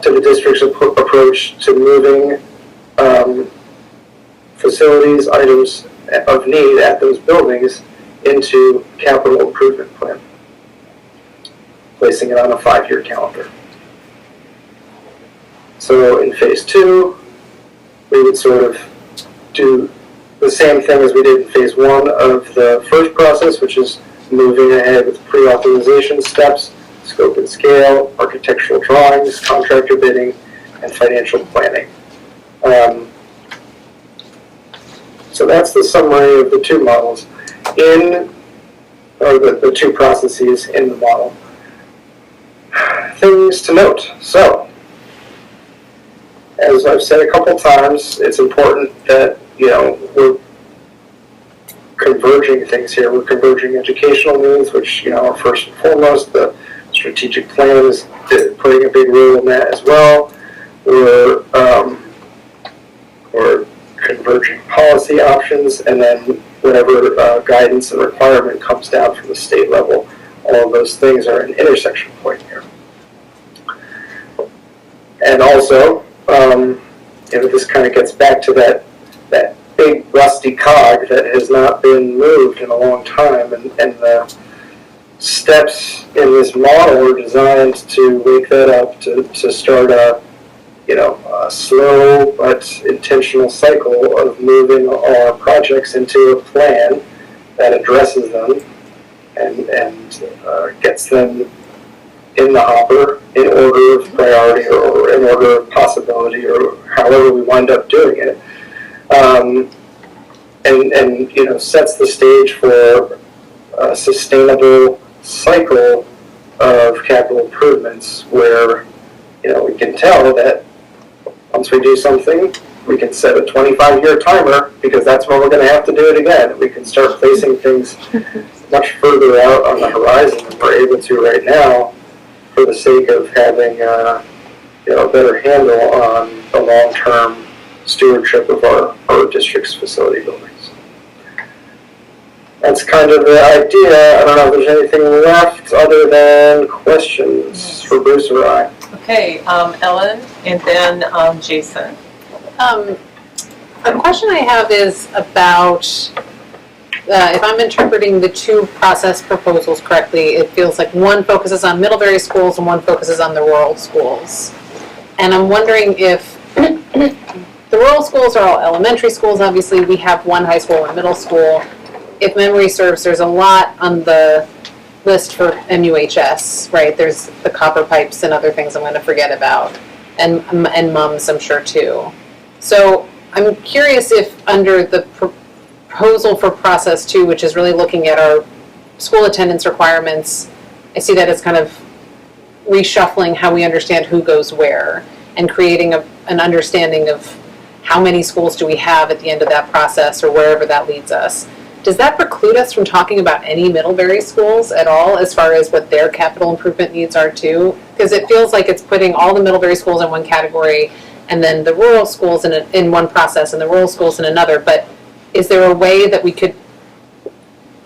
to the district's approach to moving facilities, items of need at those buildings into capital improvement plan, placing it on a 5-year calendar. So in phase 2, we would sort of do the same thing as we did in phase 1 of the first process, which is moving ahead with pre-authorization steps, scope and scale, architectural drawings, contractor bidding, and financial planning. So that's the summary of the 2 models or the 2 processes in the model. Things to note. So, as I've said a couple times, it's important that we're converging things here. We're converging educational needs, which, are first and foremost. The strategic plan is playing a big role in that as well. We're converging policy options, and then whatever guidance and requirement comes down from the state level. All of those things are an intersection point here. And also, this kind of gets back to that big rusty cog that has not been moved in a long time, and the steps in this model are designed to wake that up, to start a slow but intentional cycle of moving our projects into a plan that addresses them and gets them in the hopper in order of priority or in order of possibility or however we wind up doing it. And sets the stage for a sustainable cycle of capital improvements where, we can tell that once we do something, we can set a 25-year timer because that's when we're going to have to do it again. We can start placing things much further out on the horizon than we're able to right now for the sake of having a better handle on the long-term stewardship of our district's facility buildings. That's kind of the idea. I don't know if there's anything left other than questions for Bruce or I. Okay, Ellen, and then Jason. A question I have is about, if I'm interpreting the two process proposals correctly, it feels like one focuses on Middlebury schools and one focuses on the rural schools. And I'm wondering if the rural schools are all elementary schools. Obviously, we have one high school and middle school. If memory serves, there's a lot on the list for MUHS, right? There's the copper pipes and other things I'm going to forget about, and mums, I'm sure, too. So I'm curious if under the proposal for process 2, which is really looking at our school attendance requirements, I see that as kind of reshuffling how we understand who goes where and creating an understanding of how many schools do we have at the end of that process or wherever that leads us. Does that preclude us from talking about any Middlebury schools at all as far as what their capital improvement needs are too? Because it feels like it's putting all the Middlebury schools in one category and then the rural schools in one process and the rural schools in another. But is there a way that we could,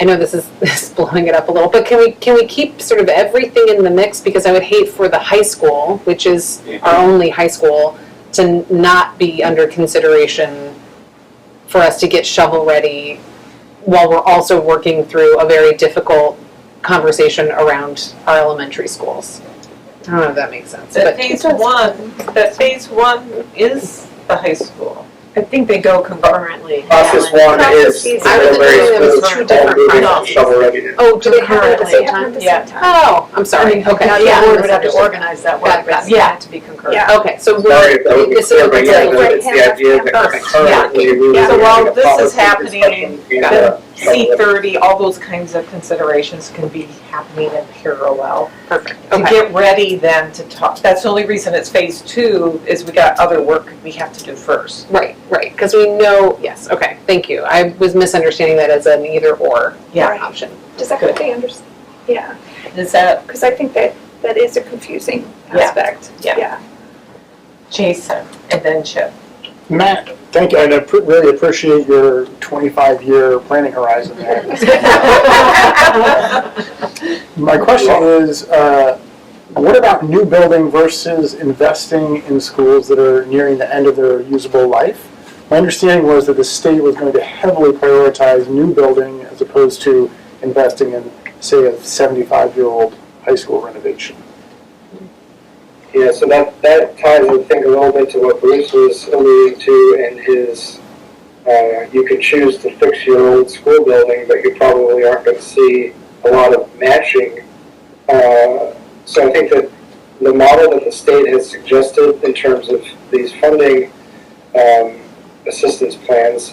I know this is blowing it up a little, but can we keep sort of everything in the mix? Because I would hate for the high school, which is our only high school, to not be under consideration for us to get shovel ready while we're also working through a very difficult conversation around our elementary schools. I don't know if that makes sense. That phase one is the high school. I think they go concurrently. Process 1 is I was thinking it was two different processes. shovel ready. Oh, do they have it at the same time? Yeah. Oh, I'm sorry. Okay. Now Yeah, the board I would have to misunderstood. organize that work, Got it, but it's yeah. meant to be concurrent. Yeah. Okay, so Sorry if that would be this clear, is but yeah, it's the idea that First, concurrently we yeah. would So while make a this is policy happening, discussion then shovel ready. C30, all those kinds of considerations can be happening in parallel. perfect. To Okay. get ready then to talk, that's the only reason it's phase 2 is we got other work we have to do first. Right, because we know, yes, okay, thank you. I was misunderstanding that as an either or Yeah. option. Does that Good. they understand? Yeah, Is that, because I think that is a confusing Yeah. aspect. Yeah. Jason, and then Chip? Matt, thank you, and I really appreciate your 25-year planning horizon there. My question is, what about new building versus investing in schools that are nearing the end of their usable life? My understanding was that the state was going to heavily prioritize new building as opposed to investing in, say, a 75-year-old high school renovation. Yeah, so that ties, I think, a little bit to what Bruce was alluding to in his, you could choose to fix your old school building, but you probably aren't going to see a lot of matching. So I think that the model that the state has suggested in terms of these funding assistance plans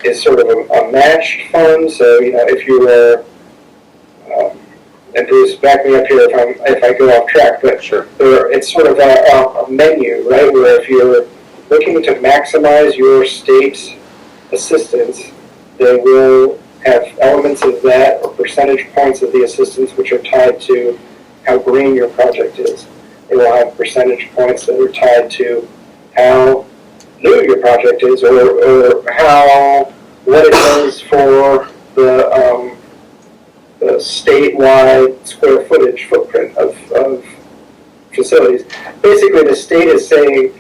is sort of a matched fund. So, if you were, and Bruce, back me up here if I go off track, but Sure. it's sort of a menu, right, where if you're looking to maximize your state's assistance, they will have elements of that or percentage points of the assistance which are tied to how green your project is. It will have percentage points that are tied to how new your project is, or what it does for the statewide square footage footprint of facilities. Basically, the state is saying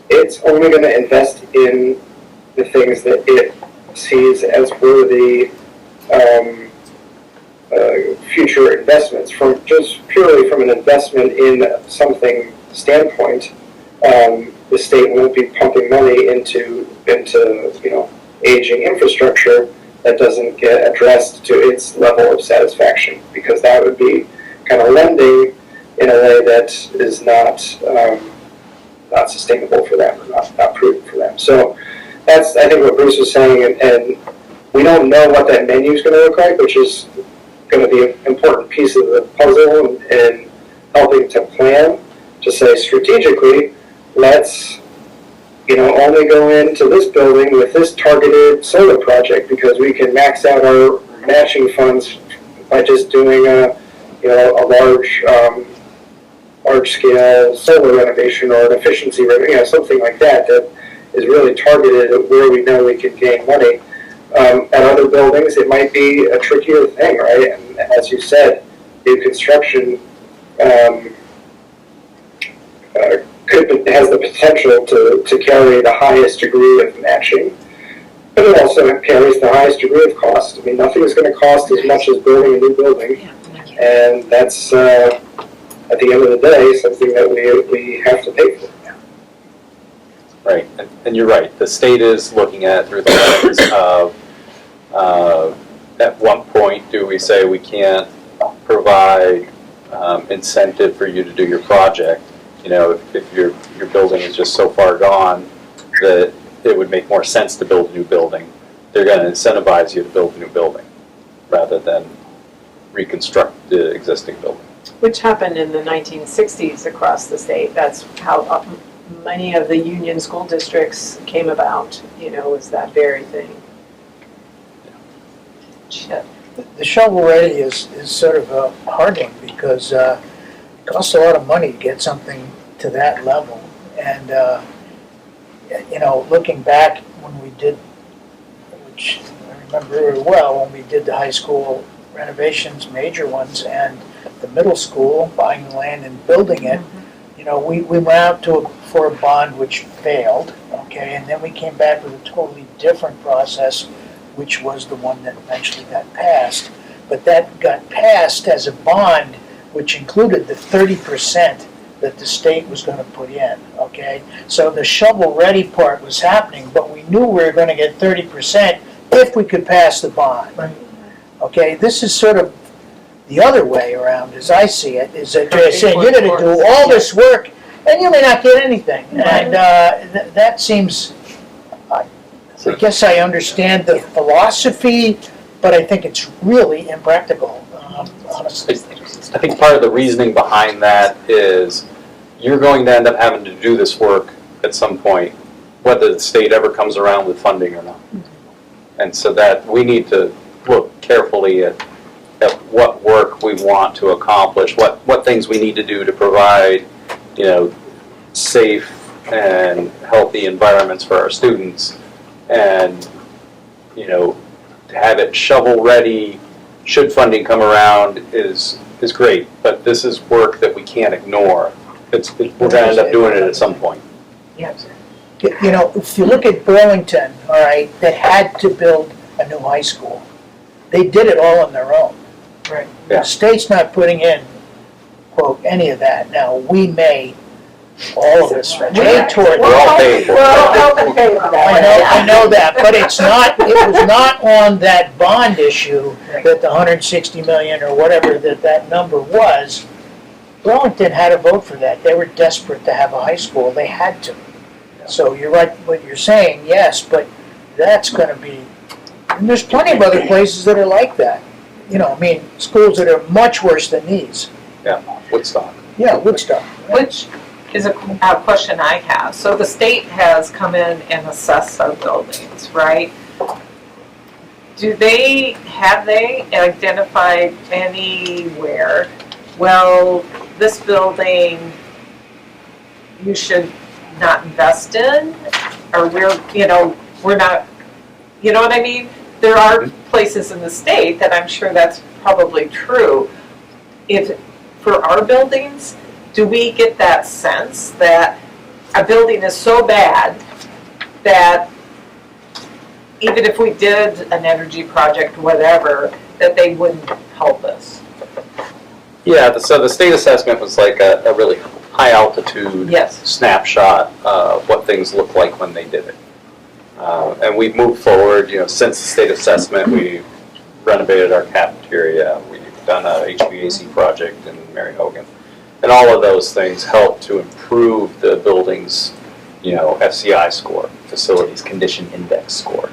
it's only going to invest in the things that it sees as worthy future investments, from just purely from an investment in something standpoint. The state won't be pumping money into aging infrastructure that doesn't get addressed to its level of satisfaction, because that would be kind of lending in a way that is not sustainable for them, or not prudent for them. So that's, I think, what Bruce was saying, and we don't know what that menu is going to look like, which is going to be an important piece of the puzzle and helping to plan, to say strategically, let's only go into this building with this targeted solar project because we can max out our matching funds by just doing a large scale solar renovation or an efficiency renovation, something like that is really targeted at where we know we can gain money. At other buildings, it might be a trickier thing, right? And as you said, new construction has the potential to carry the highest degree of matching, but it also carries the highest degree of cost. I mean, nothing is going to cost as much as building a new building, and that's at the end of the day something that we have to pay for. Right, and you're right. The state is looking at it through the lens of at what point do we say we can't provide incentive for you to do your project? If your building is just so far gone that it would make more sense to build a new building, they're going to incentivize you to build a new building rather than reconstruct the existing building. Which happened in the 1960s across the state. That's how many of the union school districts came about, was that very thing. The shovel ready is sort of a hard one because it costs a lot of money to get something to that level. And, looking back when we did, which I remember very well, when we did the high school renovations, major ones, and the middle school, buying the land and building it, we went out for a bond which failed, okay, and then we came back with a totally different process, which was the one that eventually got passed. But that got passed as a bond, which included the 30% that the state was going to put in, okay? So the shovel-ready part was happening, but we knew we were going to get 30% if we could pass the bond. Right. Okay, this is sort of the other way around, as I see it, is that they're saying you're going to do all this work and you may not get anything. And that seems, I guess I understand the philosophy, but I think it's really impractical, honestly. I think part of the reasoning behind that is you're going to end up having to do this work at some point, whether the state ever comes around with funding or not. And so that we need to look carefully at what work we want to accomplish, what things we need to do to provide, safe and healthy environments for our students, and to have it shovel ready should funding come around is great, but this is work that we can't ignore. We're going to end up doing it at some point. Yes. If you look at Burlington, all right, they had to build a new high school. They did it all on their own. Right. Yeah. The state's not putting in, quote, any of that. Now, we may, all of us, pay toward We're all paid. We're all helping pay for that. I know that, but it was not on that bond issue that the 160 million or whatever that number was. Burlington had to vote for that. They were desperate to have a high school. They had to. So you're right what you're saying, yes, but that's going to be, and there's plenty of other places that are like that. Schools that are much worse than these. Yeah, Woodstock. Yeah, Woodstock. Which is a question I have. So the state has come in and assessed our buildings, right? have they identified anywhere, well, this building you should not invest in, or we're not, you know what I mean? There are places in the state that I'm sure that's probably true. If, for our buildings, do we get that sense that a building is so bad that even if we did an energy project, whatever, that they wouldn't help us? Yeah, so the state assessment was like a really high altitude snapshot of what things look like when they did it. And we've moved forward, since the state assessment, we've renovated our cafeteria, we've done a HVAC project in Mary Hogan. And all of those things help to improve the building's, FCI score, Facilities Condition Index score.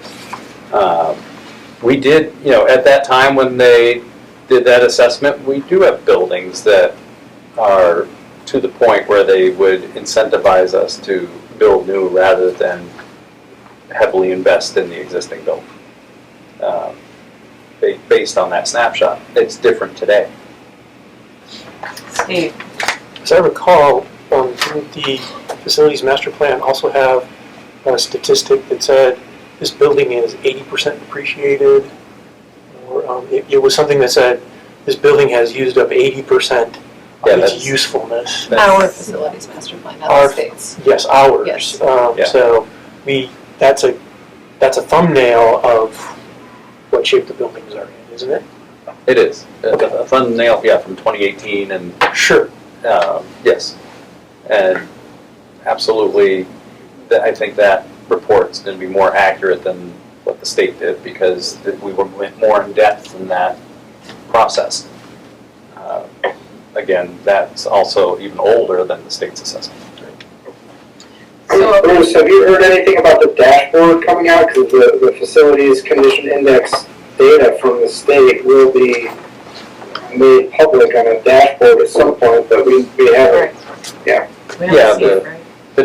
We did, at that time when they did that assessment, we do have buildings that are to the point where they would incentivize us to build new rather than heavily invest in the existing building. Based on that snapshot. It's different today. Steve? As I recall, didn't the facilities master plan also have a statistic that said this building is 80% depreciated? Or it was something that said this building has used up 80% of its usefulness. Our facilities master plan, not the state's. Yes, ours. Yes. So that's a thumbnail of what shape the buildings are in, isn't it? It is. A thumbnail, from 2018 and... Sure. Yes. And absolutely, I think that report's going to be more accurate than what the state did because we went more in depth in that process. Again, that's also even older than the state's assessment. Bruce, have you heard anything about the dashboard coming out? Because the Facilities Condition Index data from the state will be made public on a dashboard at some point, but we haven't. Yeah. Yeah, the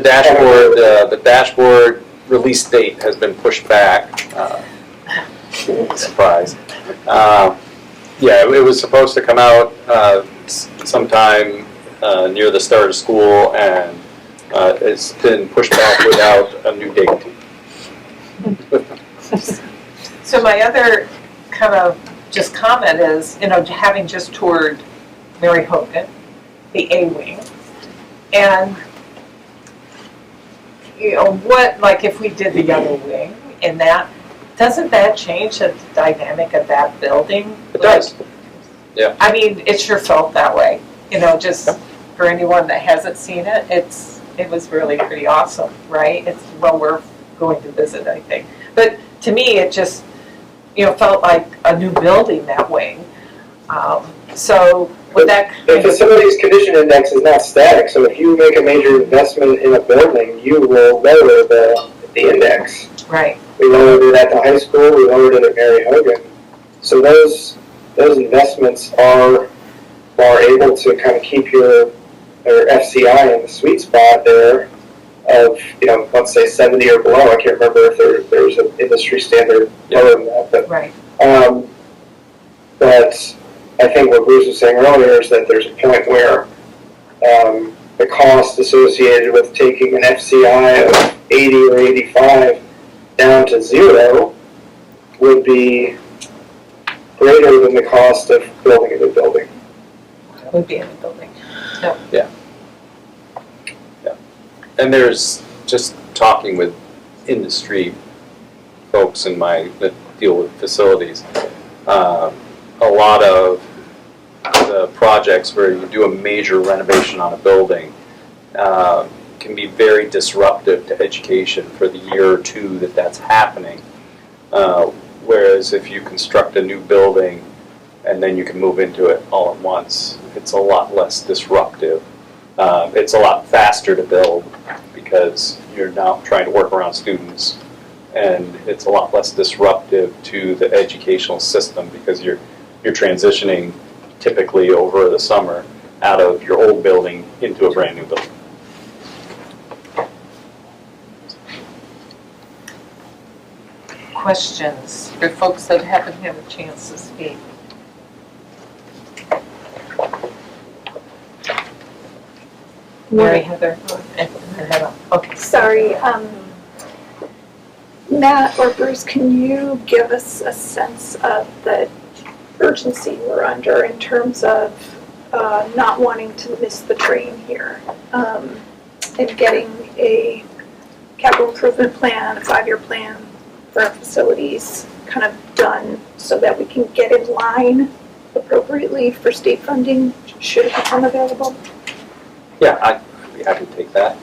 dashboard release date has been pushed back. Surprise. Yeah, it was supposed to come out sometime near the start of school, and it's been pushed back without a new date. So my other kind of just comment is, having just toured Mary Hogan, the A wing, and if we did the other wing in that, doesn't that change the dynamic of that building? It does. Yeah. I mean, it sure felt that way. Just for anyone that hasn't seen it, it was really pretty awesome, right? It's well worth going to visit, I think. But to me, it just felt like a new building, that wing. So with that, the Facilities Condition Index is not static. So if you make a major investment in a building, you will lower the index. Right. We lowered it at the high school. We lowered it at Mary Hogan. So those investments are able to kind of keep your FCI in the sweet spot there of let's say 70 or below. I can't remember if there's an industry standard lower than that, but right. But I think what Bruce was saying earlier is that there's a point where the cost associated with taking an FCI of 80 or 85 down to 0 would be greater than the cost of building a new building. Would be in the building. No. Yeah. Yeah. And there's just talking with industry folks that deal with facilities. A lot of the projects where you do a major renovation on a building can be very disruptive to education for the year or two that's happening. Whereas if you construct a new building and then you can move into it all at once, it's a lot less disruptive. It's a lot faster to build because you're now trying to work around students, and it's a lot less disruptive to the educational system because you're transitioning typically over the summer out of your old building into a brand new building. questions for folks that haven't had a chance to speak? Mary, Heather, and Heather. Okay. Sorry, Matt or Bruce, can you give us a sense of the urgency we're under in terms of not wanting to miss the train here, and getting a capital improvement plan, a 5-year plan for our facilities kind of done so that we can get in line appropriately for state funding should it become available? Yeah, I'd be happy to take that.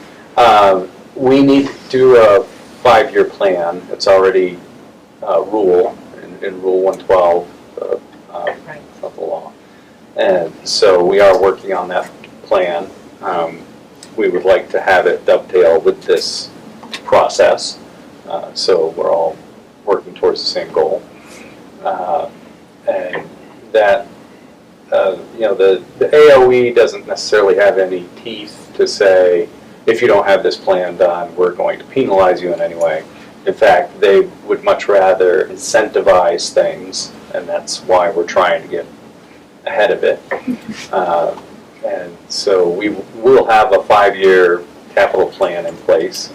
We need to do a 5-year plan. It's already rule in Rule 112 of the law. And so we are working on that plan. We would like to have it dovetail with this process. So we're all working towards the same goal. And that, the AOE doesn't necessarily have any teeth to say, if you don't have this plan done, we're going to penalize you in any way. In fact, they would much rather incentivize things, and that's why we're trying to get ahead of it. And so we will have a 5-year capital plan in place.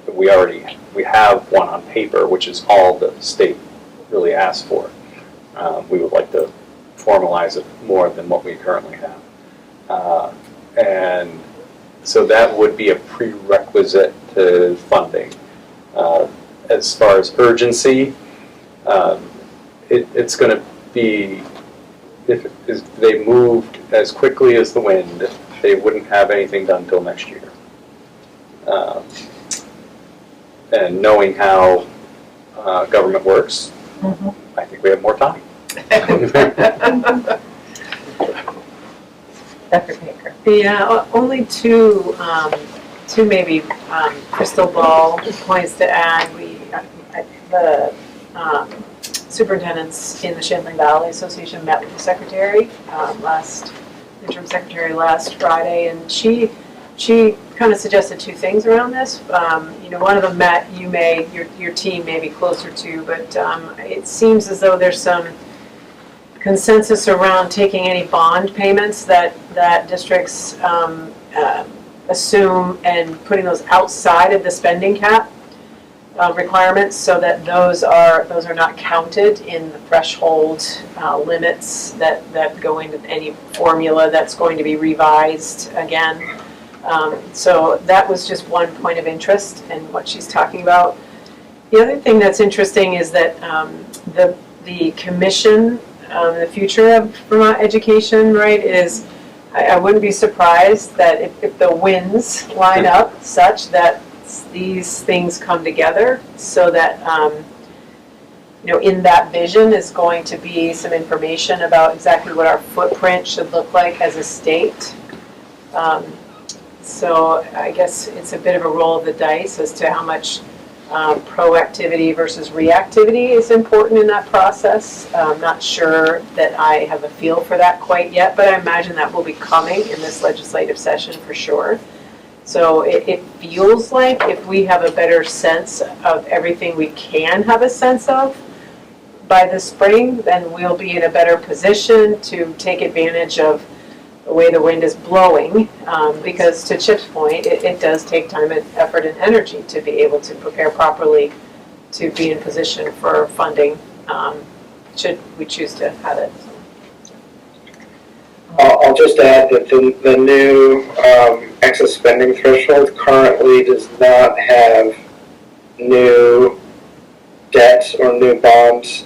We have one on paper, which is all the state really asks for. We would like to formalize it more than what we currently have. And so that would be a prerequisite to funding. As far as urgency, it's going to be, if they moved as quickly as the wind, they wouldn't have anything done until next year. And knowing how government works, I think we have more time. Dr. Baker. Yeah, only two maybe crystal ball points to add. The superintendents in the Champlain Valley Association met with the secretary, interim secretary last Friday, and she kind of suggested two things around this. One of them, Matt, your team may be closer to, but it seems as though there's some consensus around taking any bond payments that districts assume and putting those outside of the spending cap requirements, so that those are not counted in the threshold limits that go into any formula that's going to be revised again. So that was just one point of interest in what she's talking about. The other thing that's interesting is that the commission, the future of Vermont education, right, is I wouldn't be surprised that if the winds line up such that these things come together, so that in that vision is going to be some information about exactly what our footprint should look like as a state. So I guess it's a bit of a roll of the dice as to how much proactivity versus reactivity is important in that process. I'm not sure that I have a feel for that quite yet, but I imagine that will be coming in this legislative session for sure. So it feels like if we have a better sense of everything we can have a sense of by the spring, then we'll be in a better position to take advantage of the way the wind is blowing, because to Chip's point, it does take time and effort and energy to be able to prepare properly to be in position for funding, should we choose to have it. I'll just add that the new excess spending threshold currently does not have new debt or new bond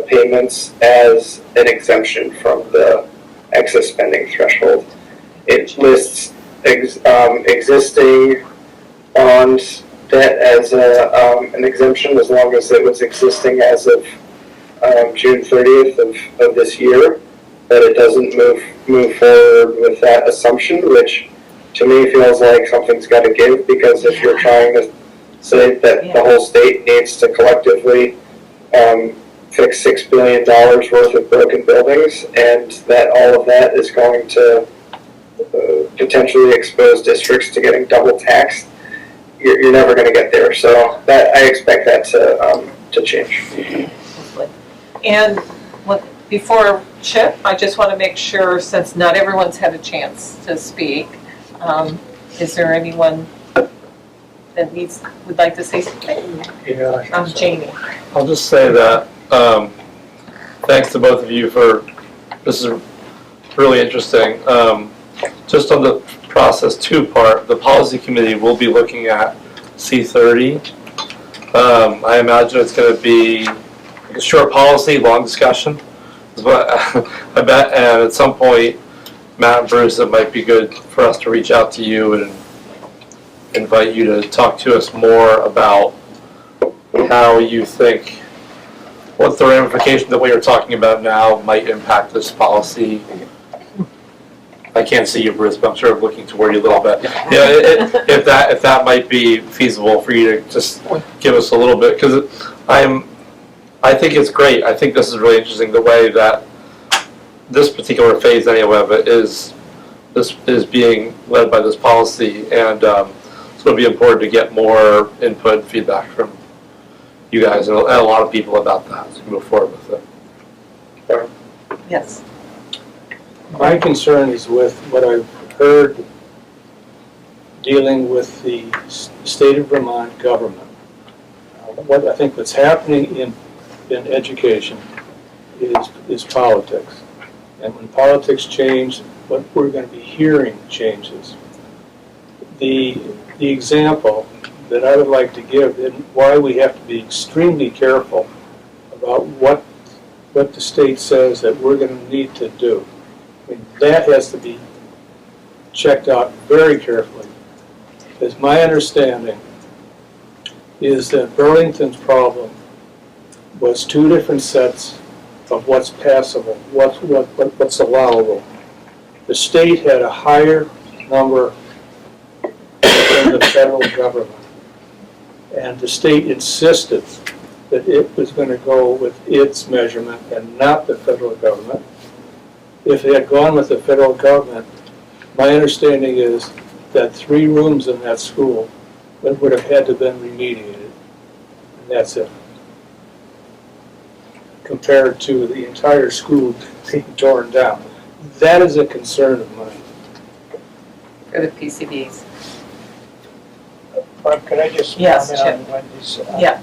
payments as an exemption from the excess spending threshold. It lists existing bond debt as an exemption as long as it was existing as of June 30th of this year, but it doesn't move forward with that assumption, which to me feels like something's got to give, because if you're trying to say that the whole state needs to collectively fix $6 billion worth of broken buildings, and that all of that is going to potentially expose districts to getting double taxed, you're never going to get there. So that I expect that to change. And before Chip, I just want to make sure, since not everyone's had a chance to speak, is there anyone that would like to say something? Yeah. Jamie. I'll just say that thanks to both of you this is really interesting. Just on the process 2 part, the policy committee will be looking at C30. I imagine it's going to be a short policy, long discussion. But I bet, and at some point, Matt and Bruce, it might be good for us to reach out to you and invite you to talk to us more about how you think, what the ramifications that we are talking about now might impact this policy. I can't see you, Bruce, but I'm sort of looking toward you a little bit. Yeah, if that might be feasible for you to just give us a little bit, because I think it's great. I think this is really interesting, the way that this particular phase anyway of it is being led by this policy, and it's going to be important to get more input and feedback from you guys and a lot of people about that as we move forward with it. Yes. My concern is with what I've heard dealing with the state of Vermont government. What I think what's happening in education is politics. And when politics change, what we're going to be hearing changes. The example that I would like to give and why we have to be extremely careful about what the state says that we're going to need to do. I mean, that has to be checked out very carefully. Because my understanding is that Burlington's problem was 2 different sets of what's passable, what's allowable. The state had a higher number than the federal government. And the state insisted that it was going to go with its measurement and not the federal government. If it had gone with the federal government, my understanding is that 3 rooms in that school that would have had to have been remediated. And that's it. Compared to the entire school being torn down. That is a concern of mine. For the PCBs. Barb, could I just Yes, comment on Wendy's Yeah.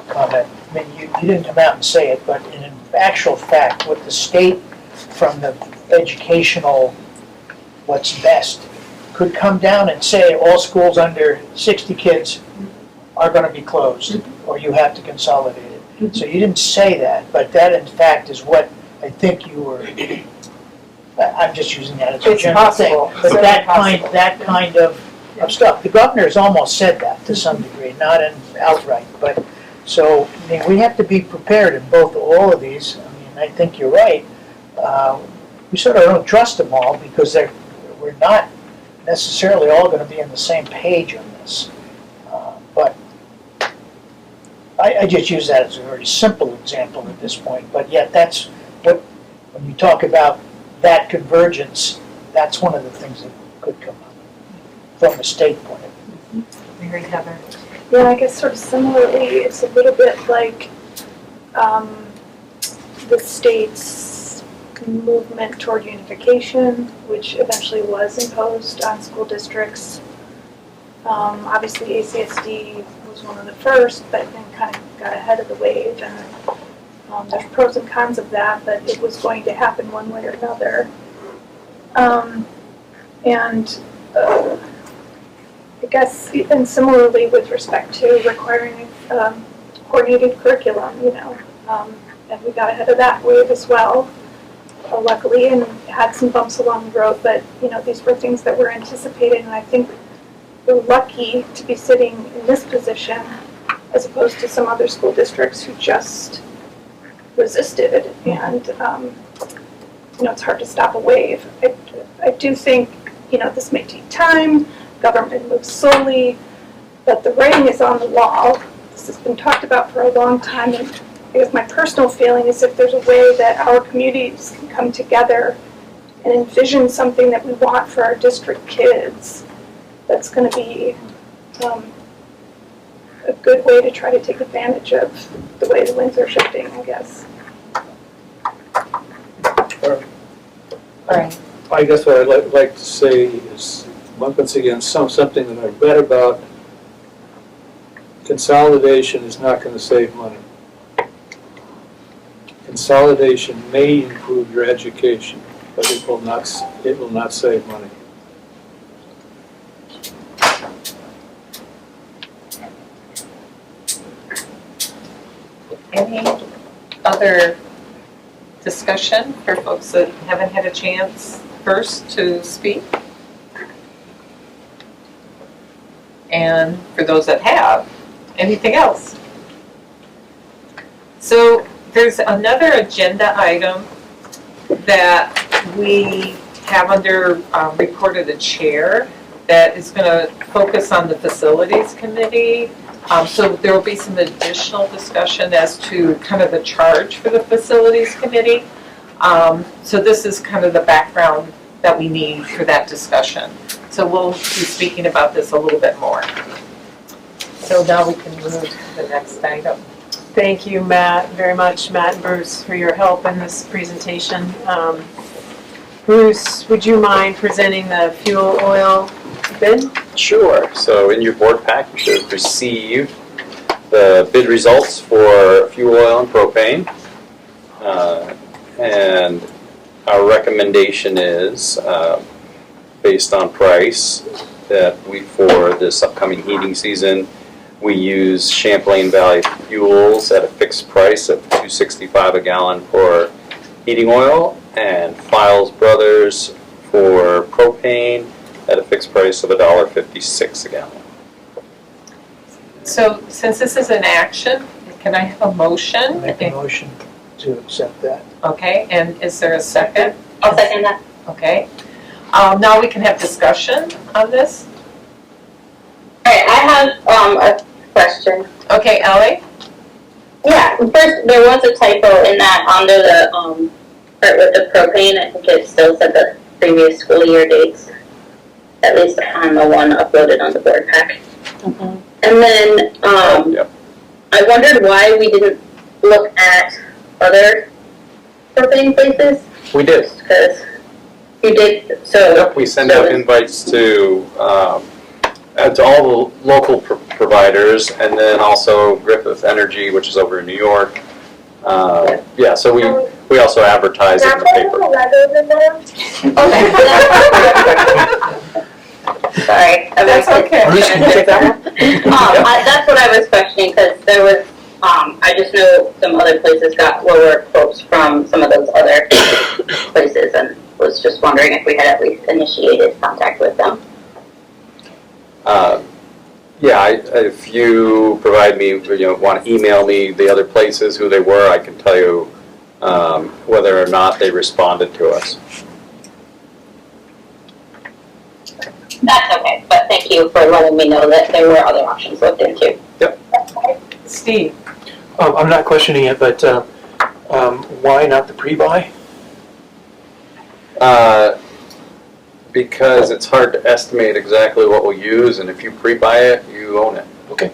comment? I mean, you didn't come out and say it, but in actual fact, what the state, from the educational what's best, could come down and say all schools under 60 kids are going to be closed, or you have to consolidate it. So you didn't say that, but that in fact is what I think you were, I'm just using that as a It's general thing. possible. But Certainly that kind of stuff, the governor's almost said that to some degree, not outright, but, so, I mean, we have to be prepared in all of these. I mean, I think you're right. We sort of don't trust them all because we're not necessarily all going to be on the same page on this. But I just use that as a very simple example at this point, but yet that's what, when you talk about that convergence, that's one of the things that could come up from a state point of view. Mary Heather. Yeah, I guess sort of similarly, it's a little bit like the state's movement toward unification, which eventually was imposed on school districts. Obviously, ACSD was one of the first, but then kind of got ahead of the wave, and there's pros and cons of that, but it was going to happen one way or another. I guess, and similarly with respect to requiring coordinated curriculum, and we got ahead of that wave as well, luckily, and had some bumps along the road, but, these were things that were anticipated, and I think we're lucky to be sitting in this position as opposed to some other school districts who just resisted, and, it's hard to stop a wave. I do think, this may take time, government moves slowly, but the writing is on the wall. This has been talked about for a long time, and I guess my personal feeling is if there's a way that our communities can come together and envision something that we want for our district kids, that's gonna be, a good way to try to take advantage of the way the winds are shifting, I guess. Right. I guess what I'd like to say is, once again, something that I've read about, consolidation is not gonna save money. Consolidation may improve your education, but it will not save money. Any other discussion for folks that haven't had a chance first to speak? And for those that have, anything else? So there's another agenda item that we have under report of the chair that is going to focus on the facilities committee. So there will be some additional discussion as to kind of the charge for the facilities committee. So this is kind of the background that we need for that discussion. So we'll be speaking about this a little bit more. So now we can move to the next item. Thank you, Matt, very much, Matt and Bruce, for your help in this presentation. Bruce, would you mind presenting the fuel oil bid? Sure. So in your board pack, you should have received the bid results for fuel oil and propane. And our recommendation is, based on price, that for this upcoming heating season, we use Champlain Valley Fuels at a fixed price of $2.65 a gallon for heating oil, and Files Brothers for propane at a fixed price of $1.56 a gallon. So since this is an action, can I have a motion? Make a motion to accept that. Okay, and is there a second? I'll second that. Okay. Now we can have discussion on this. Alright, I have a question. Okay, Ellie? Yeah, first, there was a typo in that under the part with the propane. I think it still said the previous school year dates, at least on the one uploaded on the board pack. Mm-hmm. And then I wondered why we didn't look at other propane places. We did. Because you did, so. Yep, we send out invites to all the local providers, and then also Griffith Energy, which is over in New York. Yeah, so we also advertise it in the paper. Sorry. That's okay. Bruce, can you take that one? That's what I was questioning, because there was, I just know some other places got lower quotes from some of those other places, and was just wondering if we had at least initiated contact with them. Yeah, if you provide me, want to email me the other places, who they were, I can tell you whether or not they responded to us. That's okay, but thank you for letting me know that there were other options looked into. Yep. Steve? I'm not questioning it, but why not the pre-buy? Because it's hard to estimate exactly what we'll use, and if you pre-buy it, you own it. Okay.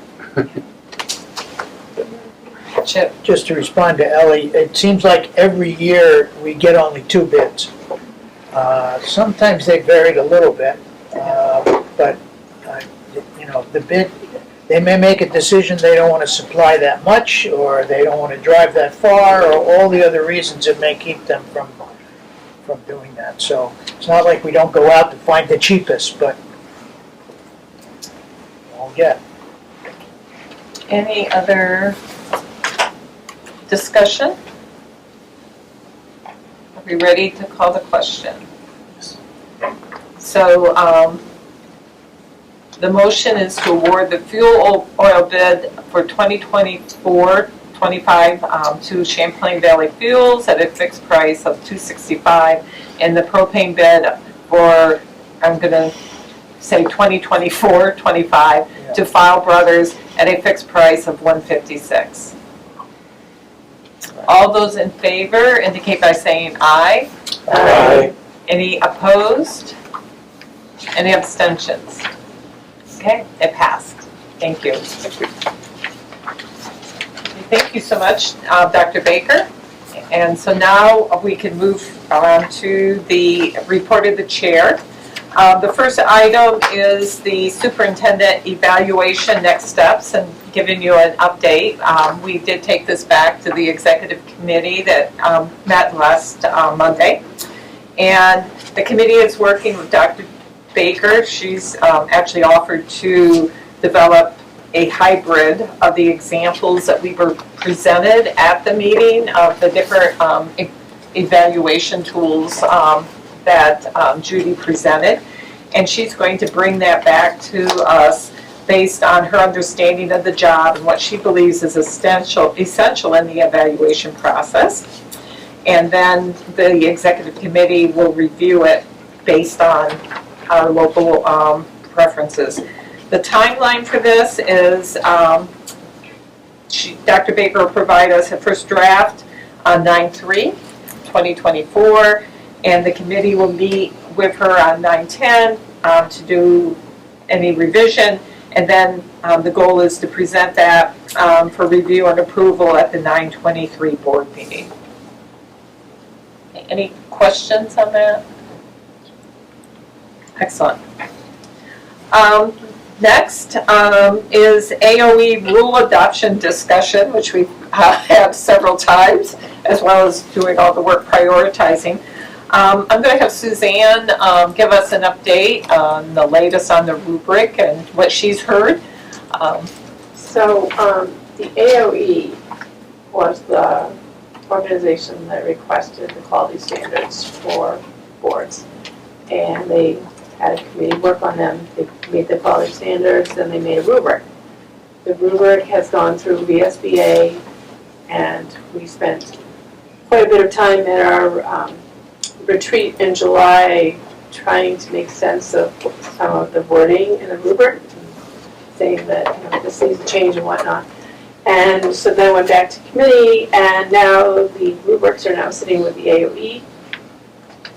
Chip? Just to respond to Ellie, it seems like every year we get only 2 bids. Sometimes they varied a little bit, but the bid, they may make a decision they don't want to supply that much, or they don't want to drive that far, or all the other reasons that may keep them from doing that. So it's not like we don't go out to find the cheapest, but we'll get. Any other discussion? Are we ready to call the question? So the motion is to award the fuel oil bid for 2024-25 to Champlain Valley Fuels at a fixed price of $2.65, and the propane bid for, I'm going to say 2024-25 to File Brothers at a fixed price of $1.56. All those in favor indicate by saying aye. Aye. Any opposed? Any abstentions? Okay, it passed. Thank you. Thank you so much, Dr. Baker. And so now we can move on to the report of the chair. The first item is the superintendent evaluation next steps, and giving you an update. We did take this back to the executive committee that met last Monday. And the committee is working with Dr. Baker. She's actually offered to develop a hybrid of the examples that we were presented at the meeting of the different evaluation tools that Judy presented. And she's going to bring that back to us based on her understanding of the job and what she believes is essential in the evaluation process. And then the executive committee will review it based on our local preferences. The timeline for this is Dr. Baker will provide us a first draft on 9/3/2024, and the committee will meet with her on 9/10 to do any revision, and then the goal is to present that for review and approval at the 9/23 board meeting. Any questions on that? Excellent. Next is AOE rule adoption discussion, which we've had several times, as well as doing all the work prioritizing. I'm going to have Suzanne give us an update on the latest on the rubric and what she's heard. So the AOE was the organization that requested the quality standards for boards. And they had a committee work on them. They made the quality standards, then they made a rubric. The rubric has gone through VSBA, and we spent quite a bit of time at our retreat in July trying to make sense of some of the wording in the rubric, saying that this needs to change and whatnot. And so then went back to committee, and now the rubrics are now sitting with the AOE.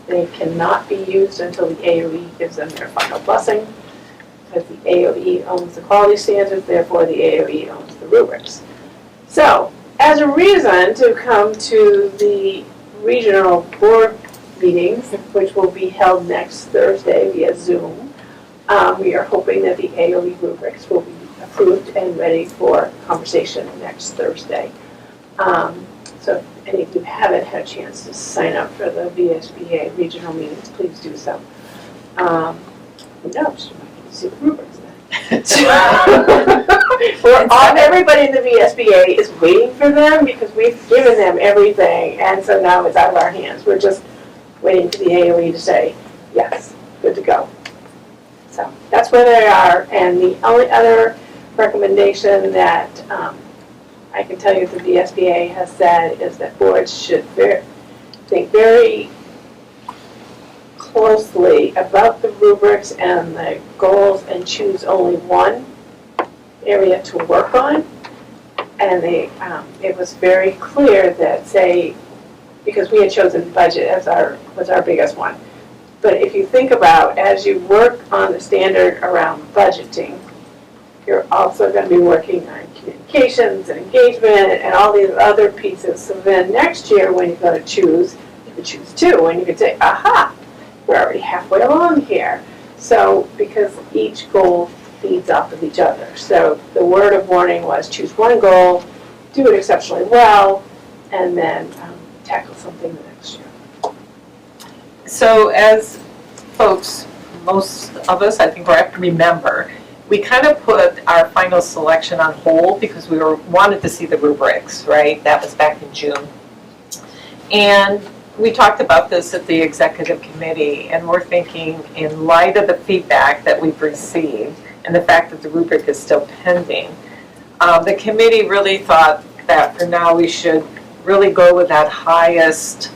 They cannot be used until the AOE gives them their final blessing, because the AOE owns the quality standards, therefore the AOE owns the rubrics. So, as a reason to come to the regional board meetings, which will be held next Thursday via Zoom, we are hoping that the AOE rubrics will be approved and ready for conversation next Thursday. So if any of you haven't had a chance to sign up for the VSBA regional meetings, please do so. Who knows, you might get to see the rubrics then. Everybody in the VSBA is waiting for them because we've given them everything, and so now it's out of our hands. We're just waiting for the AOE to say, yes, good to go. So that's where they are, and the only other recommendation that I can tell you the VSBA has said is that boards should think very closely about the rubrics and the goals and choose only one area to work on. And it was very clear that, say, because we had chosen budget as was our biggest one. But if you think about, as you work on the standard around budgeting, you're also going to be working on communications and engagement and all these other pieces. So then next year when you go to choose, you can choose two, and you can say, aha, we're already halfway along here. So because each goal feeds off of each other. So the word of warning was choose one goal, do it exceptionally well, and then tackle something the next year. So as folks, most of us, I think, remember, we kind of put our final selection on hold because we wanted to see the rubrics, right? That was back in June. And we talked about this at the executive committee, and we're thinking, in light of the feedback that we've received and the fact that the rubric is still pending, the committee really thought that for now we should really go with that highest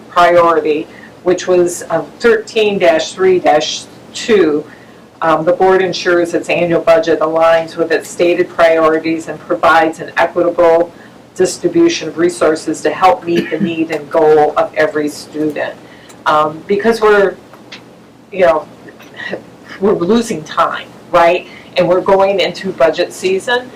priority, which was 13-3-2. The board ensures its annual budget aligns with its stated priorities and provides an equitable distribution of resources to help meet the need and goal of every student. Because we're losing time, right? And we're going into budget season.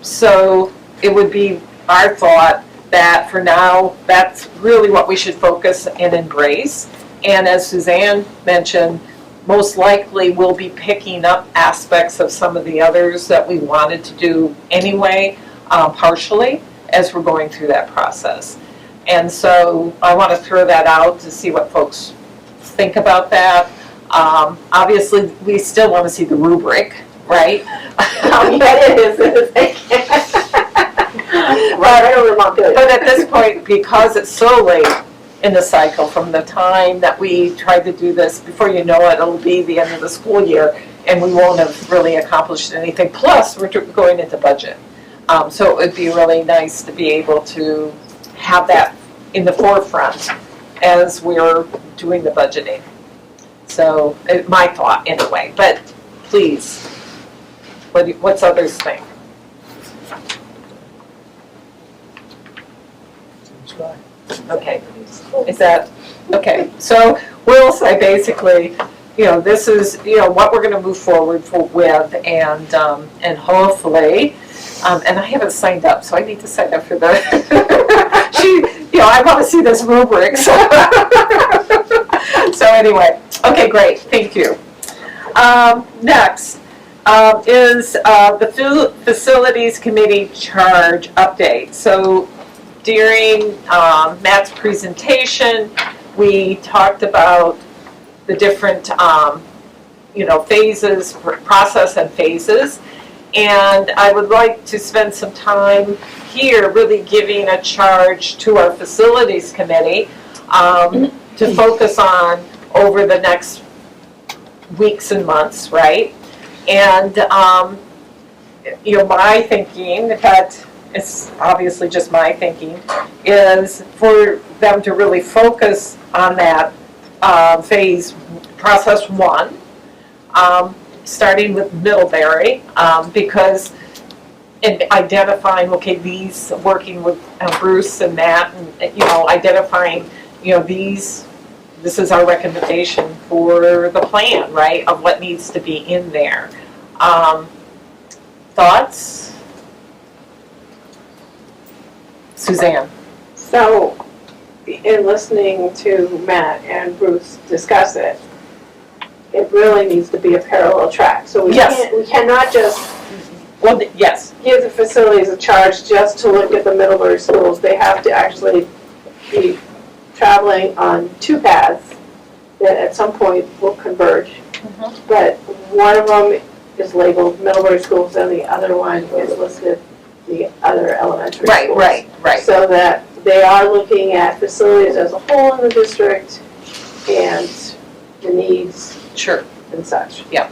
So it would be our thought that for now, that's really what we should focus and embrace. And as Suzanne mentioned, most likely we'll be picking up aspects of some of the others that we wanted to do anyway, partially, as we're going through that process. And so I want to throw that out to see what folks think about that. Obviously, we still want to see the rubric, right? But at this point, because it's so late in the cycle, from the time that we tried to do this, before you know it, it'll be the end of the school year, and we won't have really accomplished anything. Plus, we're going into budget. So it would be really nice to be able to have that in the forefront as we're doing the budgeting. So, my thought anyway, but please, what's others think? Seems fine. Okay, is that, okay, so we'll say basically, this is, what we're gonna move forward with, and hopefully, and I haven't signed up, so I need to sign up for the, I wanna see this rubric, so. So anyway, okay, great, thank you. Next is the Facilities Committee charge update. So during Matt's presentation, we talked about the different, phases, process and phases. And I would like to spend some time here really giving a charge to our Facilities Committee to focus on over the next weeks and months, right? And, my thinking, but it's obviously just my thinking, is for them to really focus on that phase, process 1, starting with Middlebury, because in identifying, okay, these, working with Bruce and Matt, and, identifying, this is our recommendation for the plan, right, of what needs to be in there. Thoughts? Suzanne? So, in listening to Matt and Bruce discuss it, it really needs to be a parallel track. So we cannot just give the facilities a charge just to look at the Middlebury schools. They have to actually be traveling on 2 paths that at some point will converge. But one of them is labeled Middlebury schools and the other one is listed the other elementary schools. Right. So that they are looking at facilities as a whole in the district and the needs and such. Yeah.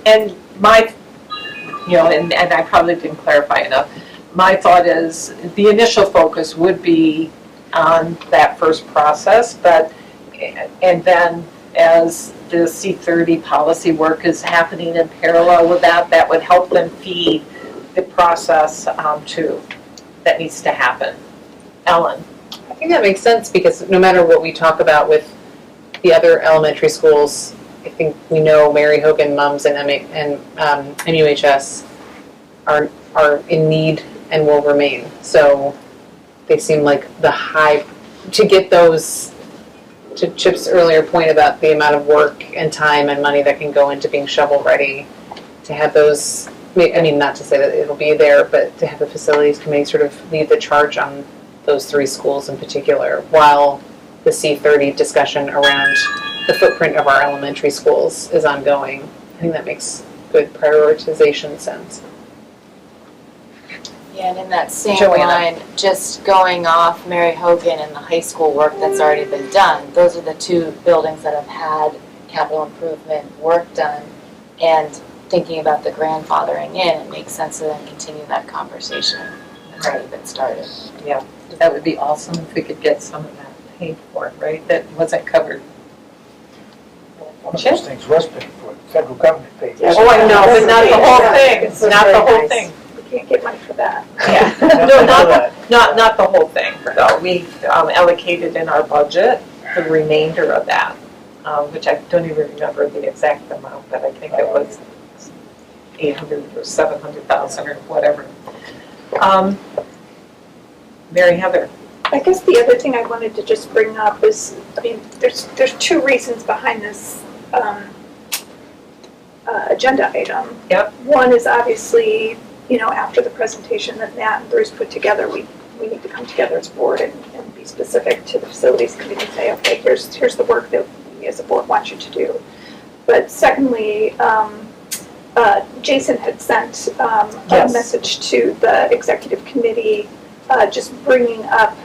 And my, and I probably didn't clarify enough, my thought is the initial focus would be on that first process, and then as the C30 policy work is happening in parallel with that, that would help them feed the process too, that needs to happen. Ellen? I think that makes sense because no matter what we talk about with the other elementary schools, I think we know Mary Hogan, MUMS, and MUHS are in need and will remain. So they seem like the high, to get those, to Chip's earlier point about the amount of work and time and money that can go into being shovel ready, to have those, I mean, not to say that it'll be there, but to have the facilities committee sort of lead the charge on those 3 schools in particular, while the C30 discussion around the footprint of our elementary schools is ongoing. I think that makes good prioritization sense. Yeah, and in that same Joanna. line, just going off Mary Hogan and the high school work that's already been done, those are the 2 buildings that have had capital improvement work done, and thinking about the grandfathering in, it makes sense to then continue that conversation that's already been started. Yeah, that would be awesome if we could get some of that paid for, right? That wasn't covered. One of those things was paid for, the federal government paid for. Oh, I know, but not the whole thing, It's not very the whole nice. thing. We can't get money for that. Yeah, no, not the whole thing, though. We allocated in our budget the remainder of that. which I don't even remember the exact amount, but I think it was 800 or 700,000 or whatever. Mary Heather. I guess the other thing I wanted to just bring up is, I mean, there's two reasons behind this agenda item. Yep. One is obviously, you know, after the presentation that Matt and Bruce put together, we need to come together as a board and be specific to the facilities committee and say, okay, here's the work that we as a board want you to do. But secondly, Jason had sent a message to the executive committee just bringing up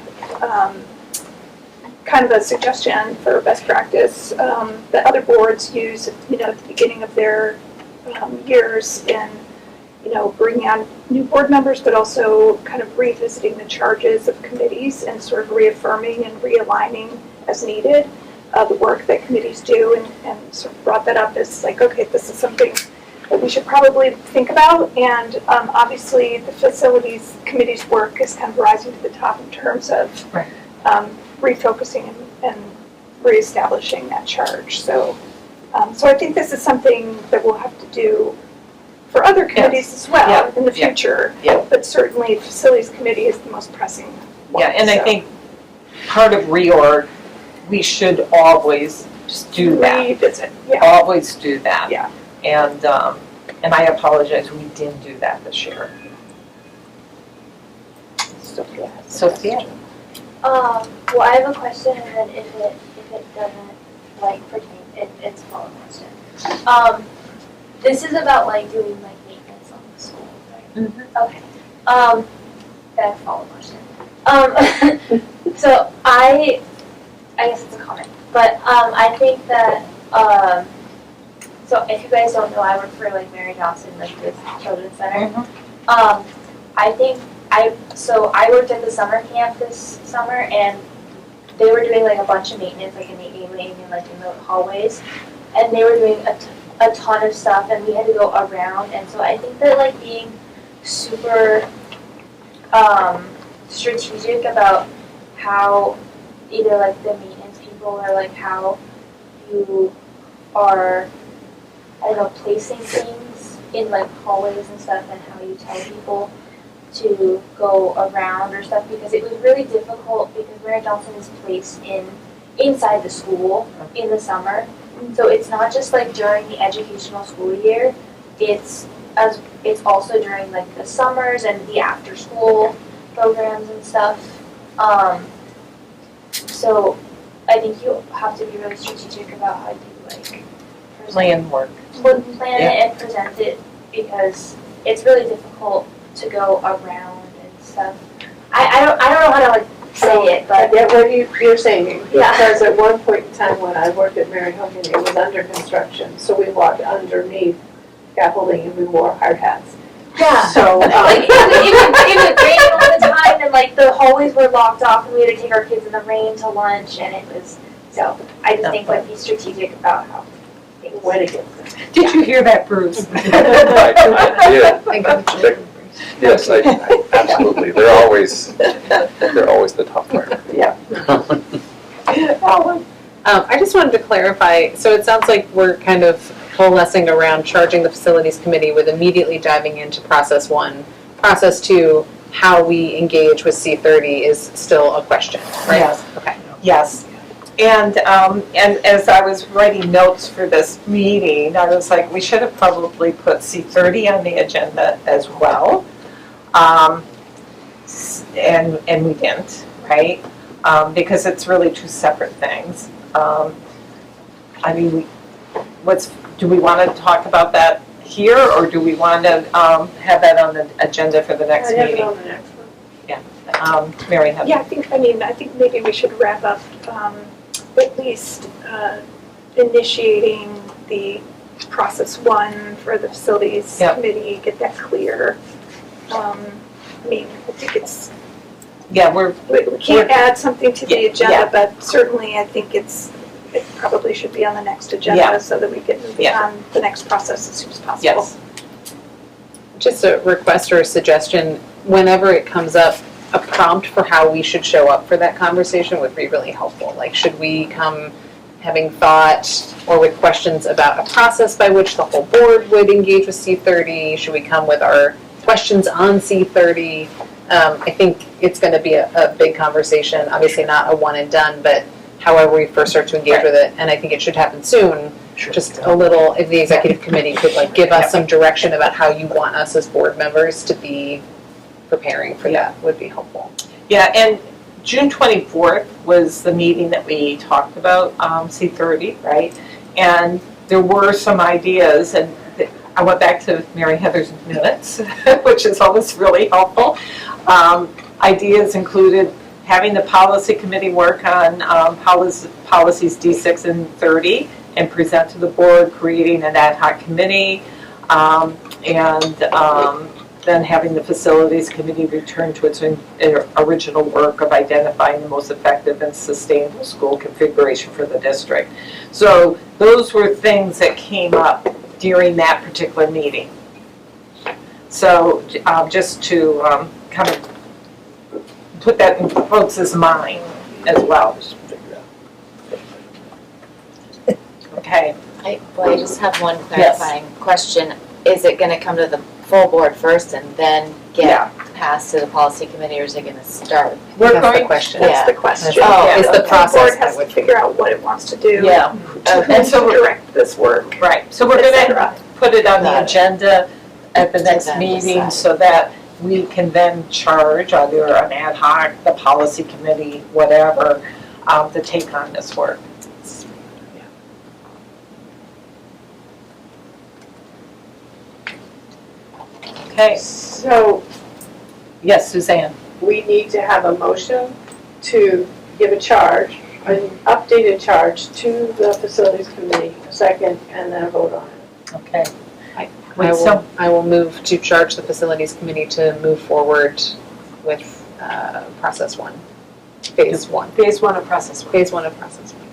kind of a suggestion for best practice that other boards use, you know, at the beginning of their years in, you know, bringing on new board members, but also kind of revisiting the charges of committees and sort of reaffirming and realigning as needed the work that committees do, and sort of brought that up as like, okay, this is something that we should probably think about, and obviously the facilities committee's work is kind of rising to the top in terms of refocusing and reestablishing that charge. So I think this is something that we'll have to do for other committees as well in the future. Yeah. But certainly facilities committee is the most pressing one. Yeah, and I think part of reorg, we should always just do that. Revisit, yeah. Always do that. Yeah. And I apologize, we didn't do that this year. Sophia? Well, I have a question, and then if it doesn't like pertain, it's a follow-up question. This is about like doing like maintenance on the school, right? Mm-hmm. Okay. That follow-up question. So I guess it's a comment, but I think that so if you guys don't know, I work for like Mary Johnson, like this children's center. Mm-hmm. I think I worked at the summer camp this summer, and they were doing like a bunch of maintenance, like in like in the hallways, and they were doing a ton of stuff, and we had to go around. And so I think that like being super strategic about how either like the maintenance people or like how you are, I don't know, placing things in like hallways and stuff, and how you tell people to go around or stuff, because it was really difficult because Mary Johnson is placed inside the school in the summer. So it's not just like during the educational school year, it's also during like the summers and the after school programs and stuff. So I think you have to be really strategic about how you like Plan work. Plan it and present it, because it's really difficult to go around and stuff. I don't know how to like say it, I but get what you're saying, Yeah. because at one point in time when I worked at Mary Hogan, it was under construction, so we walked underneath scaffolding and we wore hard hats. yeah. So, Like it would rain all the time, and like the hallways were locked off, and we had to take our kids in the rain to lunch, and it was, so I just think like be strategic about how things. when it gets there. Did you hear that, Bruce? I did. Yes, I absolutely. They're always the top priority. Yeah. I just wanted to clarify, so it sounds like we're kind of coalescing around charging the facilities committee with immediately diving into process one. Process two, how we engage with C30 is still a question, right? Yes. Okay. Yes. And as I was writing notes for this meeting, I was like, we should have probably put C30 on the agenda as well. And we didn't, right? Because it's really two separate things. I mean, do we want to talk about that here, or do we want to have that on the agenda for the next I have it meeting? on the next one. Mary Heather. Yeah, I think maybe we should wrap up at least initiating the process one for the facilities Yep. committee, get that clear. I mean, I think it's, Yeah, we can't add something to the Yeah, agenda, yeah. but certainly I think it probably should be on the next Yeah. agenda so that we can move Yeah. on the next process as soon as possible. yes. Just a request or a suggestion, whenever it comes up, a prompt for how we should show up for that conversation would be really helpful. Like, should we come having thought or with questions about a process by which the whole board would engage with C30? Should we come with our questions on C30? I think it's going to be a big conversation, obviously not a one and done, but however we first start to engage with it, and I think it should happen soon. Just a little, if the executive committee could like give us some direction about how you want us as board members to be preparing for that would be helpful. Yeah, and June 24th was the meeting that we talked about, C30, right? And there were some ideas, and I went back to Mary Heather's minutes, which is always really helpful. Ideas included having the policy committee work on policies D6 and 30 and present to the board, creating an ad hoc committee, then having the facilities committee return to its original work of identifying the most effective and sustainable school configuration for the district. So those were things that came up during that particular meeting. So just to kind of put that in folks' mind as well. Okay. I just have one clarifying question. Is it gonna come to the full board first and then get passed to the policy committee, or is it gonna start? We're That's the question. That's the question. Oh, it's the process. The board has to figure out what it wants to do. Yeah. And so direct this work. Right. So we're gonna put it on the agenda at the next meeting so that we can then charge either an ad hoc, the policy committee, whatever, to take on this work. Okay. So Yes, Suzanne. we need to have a motion to give a charge, an updated charge to the facilities committee, a second, and then a vote on it. Okay. I will move to charge the facilities committee to move forward with process one, phase one. Phase one of process one. Phase one of process one.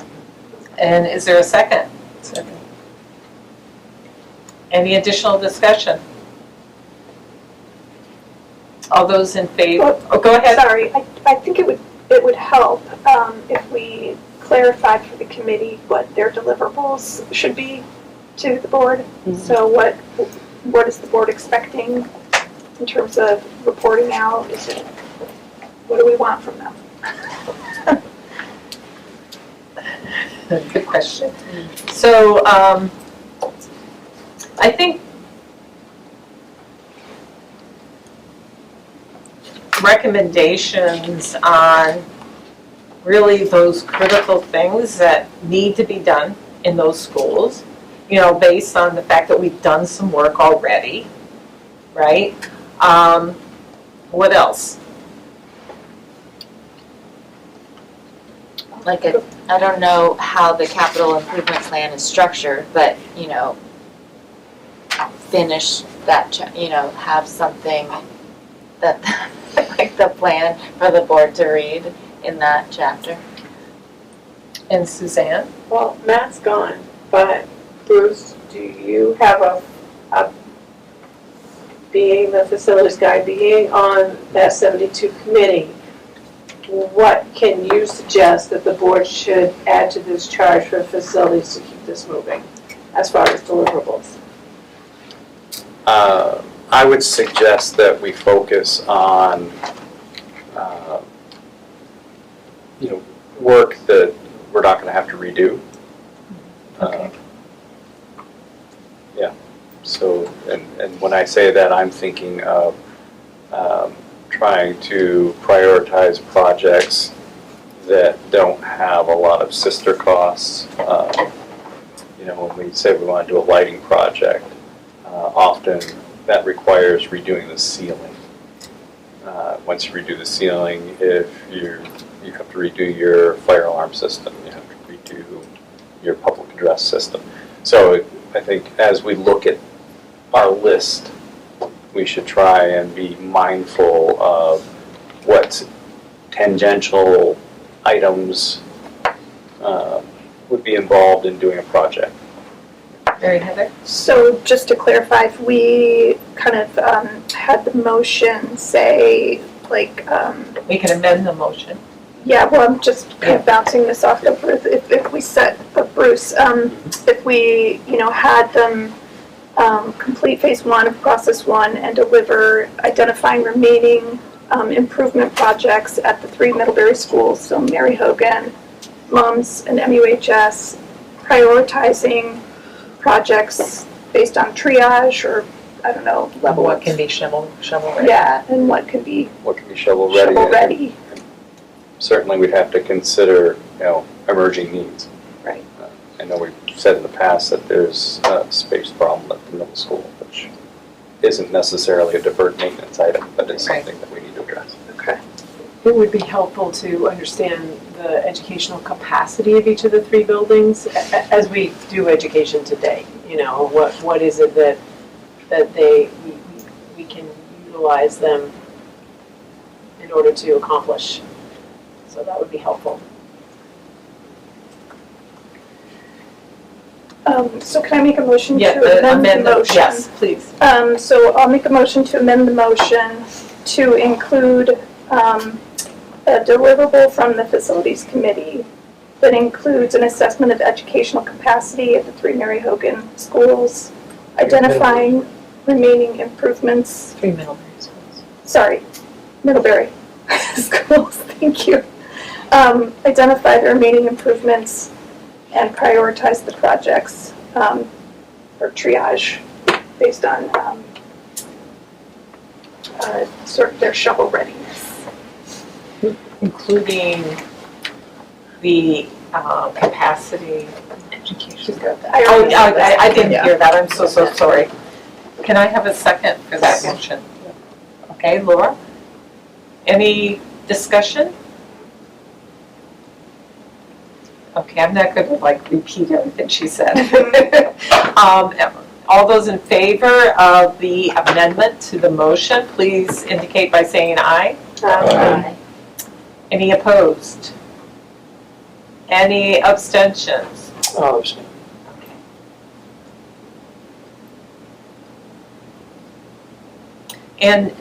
And is there a second? Second. Any additional discussion? All those in favor? Oh, go ahead. Sorry, I think it would help if we clarified for the committee what their deliverables should be to the board. Mm-hmm. So what is the board expecting in terms of reporting out? What do we want from them? Good question. So I think recommendations on really those critical things that need to be done in those schools, you know, based on the fact that we've done some work already, right? What else? Like I don't know how the capital improvement plan is structured, but, you know, finish that, have something that, like the plan for the board to read in that chapter. And Suzanne? Well, Matt's gone, but Bruce, do you have a being the facilities guy, being on that 72 committee, what can you suggest that the board should add to this charge for facilities to keep this moving as far as deliverables? I would suggest that we focus on, work that we're not going to have to redo. Okay. Yeah. So, and when I say that, I'm thinking of trying to prioritize projects that don't have a lot of sister costs. When we say we want to do a lighting project, often that requires redoing the ceiling. Once you redo the ceiling, if you have to redo your fire alarm system, you have to redo your public address system. So I think as we look at our list, we should try and be mindful of what tangential items would be involved in doing a project. Mary Heather? So just to clarify, if we kind of had the motion say like. We can amend the motion. Yeah, well, I'm just kind of bouncing this off of, if we set the Bruce, if we, had them complete phase 1 of process 1 and deliver identifying remaining improvement projects at the 3 Middlebury schools, so Mary Hogan, MUMS, and MUHS, prioritizing projects based on triage or, I don't know, level. What can be shovel ready? Yeah, and what can be shovel ready. shovel ready. Certainly we'd have to consider, emerging needs. Right. I know we've said in the past that there's a space problem at the middle school, which isn't necessarily a deferred maintenance item, but it's something that we need to address. Okay. It would be helpful to understand the educational capacity of each of the 3 buildings as we do education today. What is it that we can utilize them in order to accomplish. So that would be helpful. So can I make a motion Yeah, to amend the motion? Yes, please. So I'll make a motion to amend the motion to include a deliverable from the facilities committee that includes an assessment of educational capacity at the 3 Mary Hogan schools, identifying remaining improvements. 3 Middlebury schools. Sorry, Middlebury schools, thank you. Identify the remaining improvements and prioritize the projects or triage based on sort of their shovel readiness. Including the capacity. She's got that. I didn't hear that, I'm so sorry. Can I have a second for that motion? Okay, Laura? Any discussion? Okay, I'm not going to repeat everything she said. All those in favor of the amendment to the motion, please indicate by saying aye. Aye. Any opposed? Any abstentions? I'll abstain. And,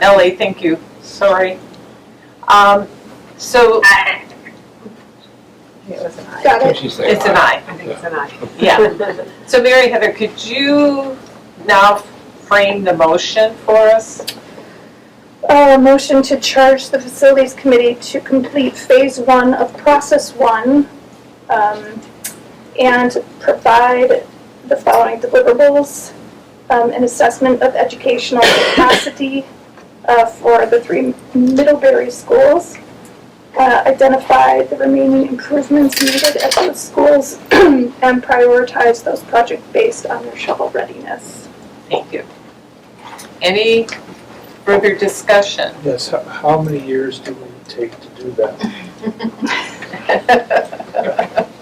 Ellie, thank you, sorry. So, it was an aye. Got it. It's an aye. I think it's an aye. Yeah. So Mary Heather, could you now frame the motion for us? Motion to charge the facilities committee to complete phase 1 of process 1 and provide the following deliverables: an assessment of educational capacity for the 3 Middlebury schools, identify the remaining improvements needed at those schools, and prioritize those projects based on their shovel readiness. Thank you. Any further discussion? Yes, how many years do we take to do that?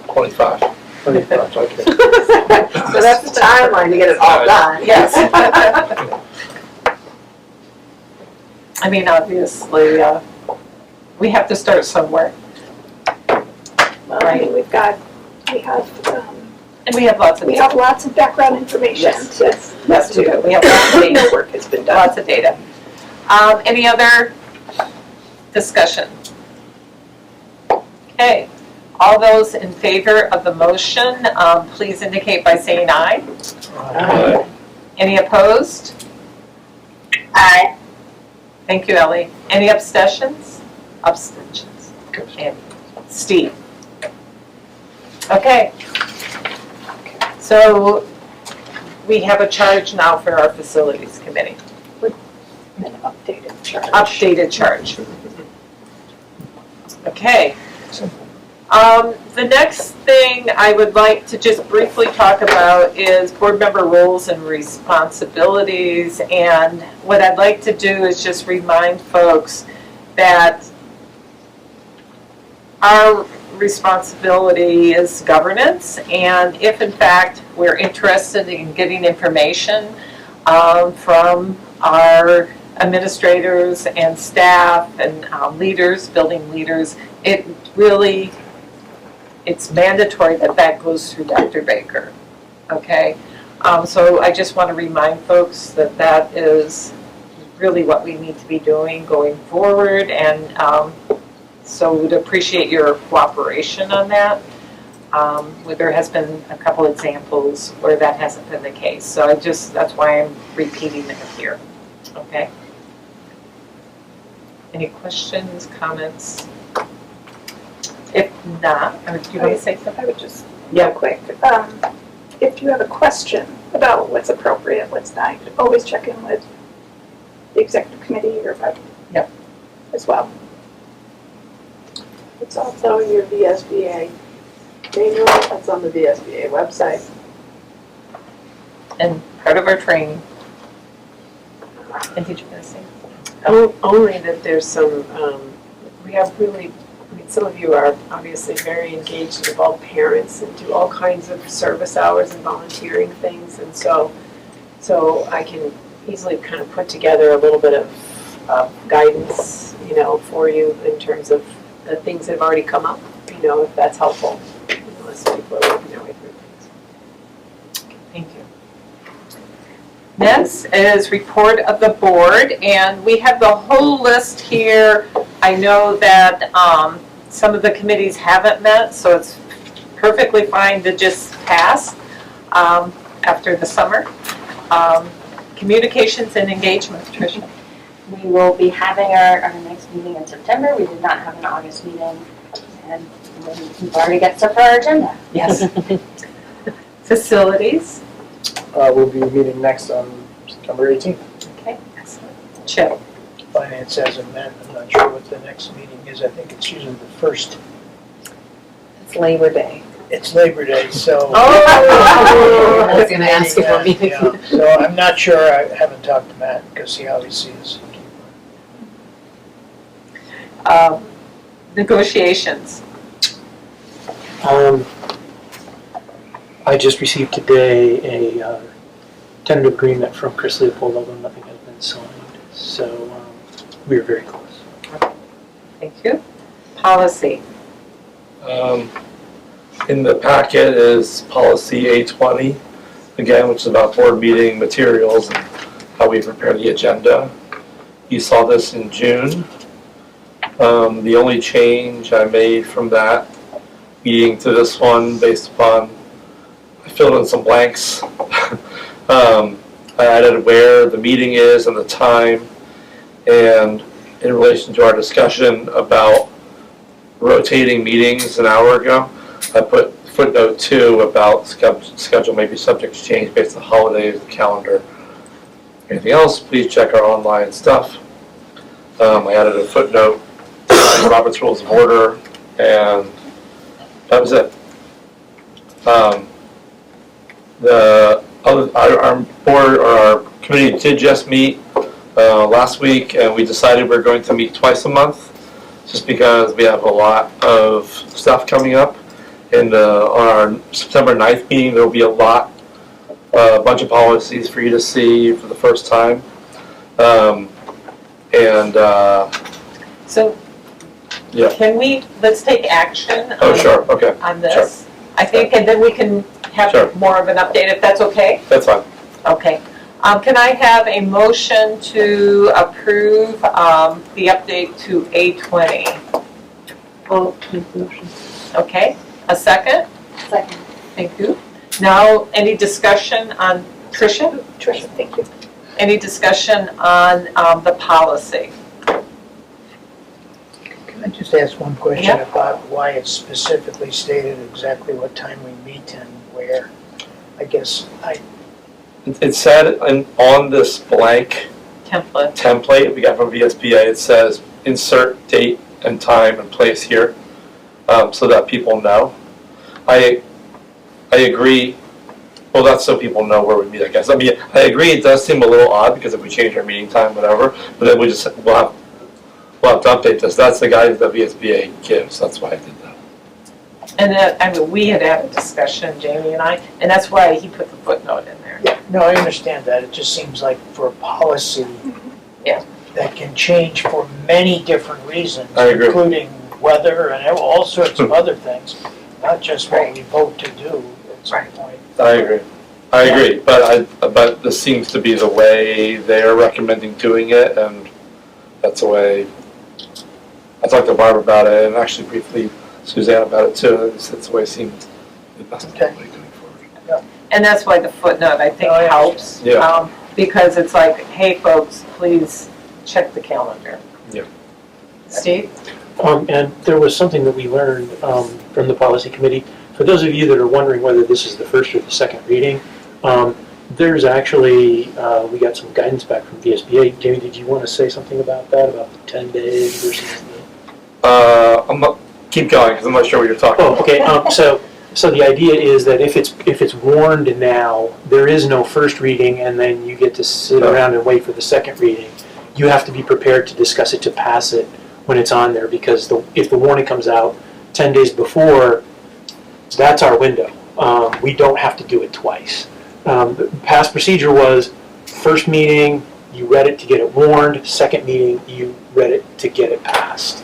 25. 25, okay. So that's the timeline to get it all done. Yes. I mean, obviously, we have to start somewhere. Well, I mean, we have And we have lots of background information. Yes, yes, we do. We have lots of data. No work has been done. Lots of data. Any other discussion? Okay. All those in favor of the motion, please indicate by saying aye. Aye. Any opposed? Aye. Thank you, Ellie. Any abstentions? Abstentions. And Steve. Okay. So we have a charge now for our facilities committee. An updated charge. Updated charge. Okay. The next thing I would like to just briefly talk about is board member roles and responsibilities. And what I'd like to do is just remind folks that our responsibility is governance. And if in fact we're interested in getting information from our administrators and staff and leaders, building leaders, it's mandatory that that goes through Dr. Baker, okay? So I just want to remind folks that that is really what we need to be doing going forward, and So we'd appreciate your cooperation on that. Where there has been a couple examples where that hasn't been the case. So that's why I'm repeating it here, okay? Any questions, comments? If not, do you want to say something? I would just, real quick, if you have a question about what's appropriate, what's not, you could always check in with the executive committee or Yep. as well. It's also your VSBA manual, that's on the VSBA website. And part of our training. And did you want to say? Only that there's some, we have really, some of you are obviously very engaged and involved parents and do all kinds of service hours and volunteering things. And so I can easily kind of put together a little bit of guidance, for you in terms of the things that have already come up, if that's helpful. As people are working their way through things. Thank you. Next is report of the board, and we have the whole list here. I know that some of the committees haven't met, so it's perfectly fine to just pass after the summer. Communications and engagement, Tricia. We will be having our next meeting in September. We did not have an August meeting, and we've already got stuff for our agenda. Yes. Facilities. We'll be meeting next on September 18th. Okay, excellent. Chip. Finance hasn't met, I'm not sure what the next meeting is, I think it's usually the first. It's Labor Day. It's Labor Day, so. Oh! I was gonna ask if we're meeting. Yeah, so I'm not sure, I haven't talked to Matt, because he obviously is. Negotiations. I just received today a tentative agreement from Chris Leopold, although nothing has been signed. So we are very close. Thank you. Policy. In the packet is policy A20, again, which is about board meeting materials and how we prepare the agenda. You saw this in June. The only change I made from that meeting to this one, based upon, I filled in some blanks. I added where the meeting is and the time, and in relation to our discussion about rotating meetings an hour ago, I put footnote 2 about schedule may be subject to change based on holidays, the calendar. Anything else, please check our online stuff. I added a footnote, Robert's Rules of Order, and that was it. Our board, or our committee did just meet last week, and we decided we're going to meet twice a month, just because we have a lot of stuff coming up. And on our September 9th meeting, there will be a bunch of policies for you to see for the first time. So yeah. let's take action on this. Sure. I think, and then we can have more of an update if that's okay? That's fine. Okay. Can I have a motion to approve the update to A20? Motion. Okay, a second? Second. Thank you. Now, any discussion on, Tricia? Tricia, thank you. Any discussion on the policy? Can I just ask one question Yeah. about why it's specifically stated exactly what time we meet and where? I guess It said on this blank template we got from VSBA, it says insert date and time and place here, so that people know. I agree. Well, that's so people know where we meet, I guess. I mean, I agree it does seem a little odd because if we change our meeting time, whatever, but then we'll have to update this. That's the guidance that VSBA gives. That's why I did that. And we had a discussion, Jamie and I, and that's why he put the footnote in there. Yeah, no, I understand that. It just seems like for a policy that can change for many different reasons, I agree. including weather and all sorts of other things, not just what we vote to do at some point. I agree, but this seems to be the way they are recommending doing it, and that's the way I talked to Barb about it, and actually briefly Suzanne about it too, and that's the way it seemed the best way going forward. And that's why the footnote, I think, helps. Yeah. Because it's like, hey, folks, please check the calendar. Yeah. Steve? And there was something that we learned from the policy committee. For those of you that are wondering whether this is the first or the second reading, there's actually, we got some guidance back from VSBA. Jamie, did you want to say something about that, about the 10 days versus the... Keep going, because I'm not sure what you're talking about. Okay, so the idea is that if it's warned now, there is no first reading, and then you get to sit around and wait for the second reading. You have to be prepared to discuss it, to pass it when it's on there, because if the warning comes out 10 days before, that's our window. We don't have to do it twice. The past procedure was, first meeting, you read it to get it warned, second meeting, you read it to get it passed.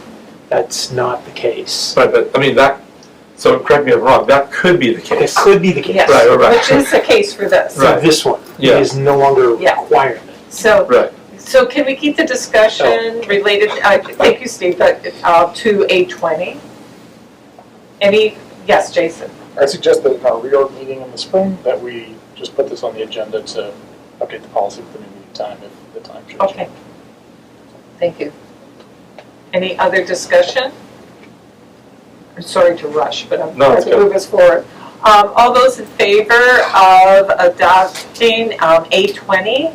That's not the case. Right, but, I mean, so correct me if I'm wrong, that could be the case. It could be the case. Yes, Right. which is the case for this. For this one, it is no longer a requirement. So, so can we keep the discussion related, thank you, Steve, to A20? Yes, Jason? I suggest that in our reorg meeting in the spring, that we just put this on the agenda to update the policy for the new meeting time if the time changes. Okay. Thank you. Any other discussion? I'm sorry to rush, but I'm trying to move us forward. All those in favor of adopting A20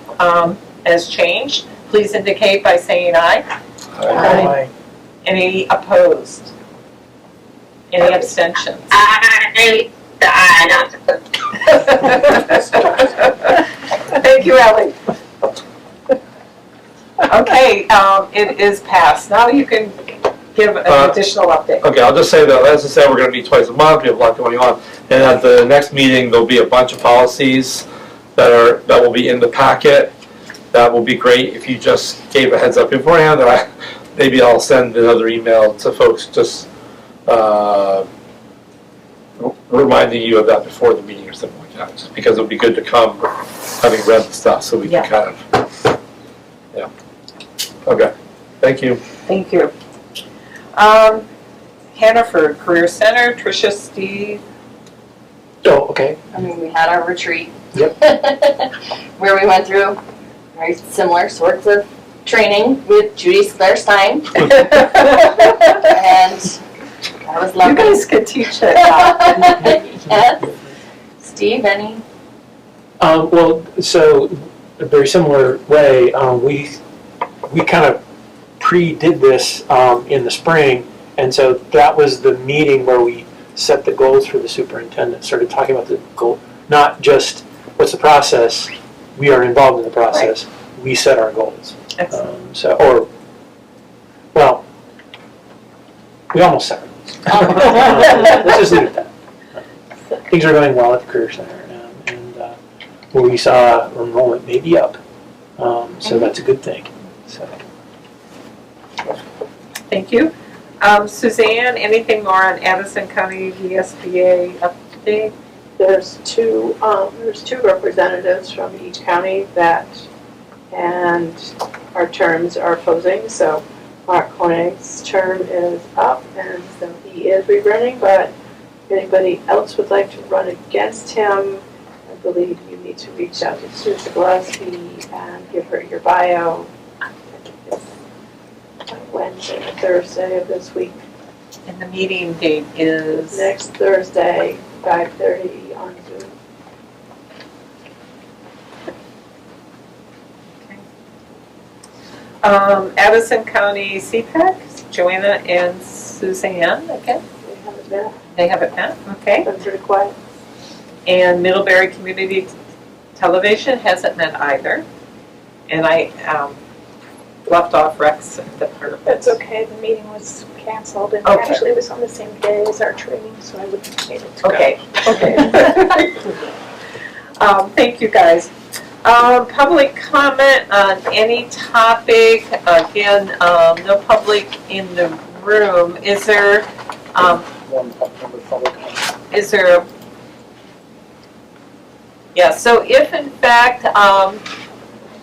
as changed, please indicate by saying aye. Aye. Any opposed? Any abstentions? Thank you, Ellie. Okay, it is passed. Now you can give an additional update. Okay, I'll just say that, as I said, we're going to meet twice a month, we have a lot going on, and at the next meeting, there'll be a bunch of policies that will be in the packet. That will be great if you just gave a heads up beforehand, or maybe I'll send another email to folks just reminding you of that before the meeting or something like that, just because it'll be good to come having read the stuff, so we can kind of, Okay, thank you. Thank you. Hannaford Career Center, Tricia, Steve. Oh, okay. I mean, we had our retreat. Yep. Where we went through very similar sorts of training with Judy Sclair-Stein. And that was lovely. You guys could teach it. Yes. Steve, any? Well, so a very similar way, we kind of pre-did this in the spring, and so that was the meeting where we set the goals for the superintendent, started talking about the goal, not just what's the process, we are involved in the process, we set our goals. We almost set our goals. Let's just leave it at that. Things are going well at the Career Center, and where we saw enrollment maybe up, so that's a good thing. So. Thank you. Suzanne, anything more on Addison County VSBA update? There's two representatives from each county and our terms are opposing, so Mark Koenig's term is up, and so he is rerunning, but if anybody else would like to run against him, I believe you need to reach out to Susan Gillespie and give her your bio. I think it's Wednesday or Thursday of this week. And the meeting date is? Next Thursday, 5:30 on Zoom. Addison County CPAC, Joanna and Suzanne again? They haven't met. They haven't met, okay. Been pretty quiet. And Middlebury Community Television hasn't met either. And I left off Rex department. That's okay, the meeting was canceled and Okay. actually it was on the same day as our training, so I wouldn't have made it to go. Okay, thank you guys. Public comment on any topic, again, no public in the room. Is there, One member public comment. is there, yeah, so if in fact,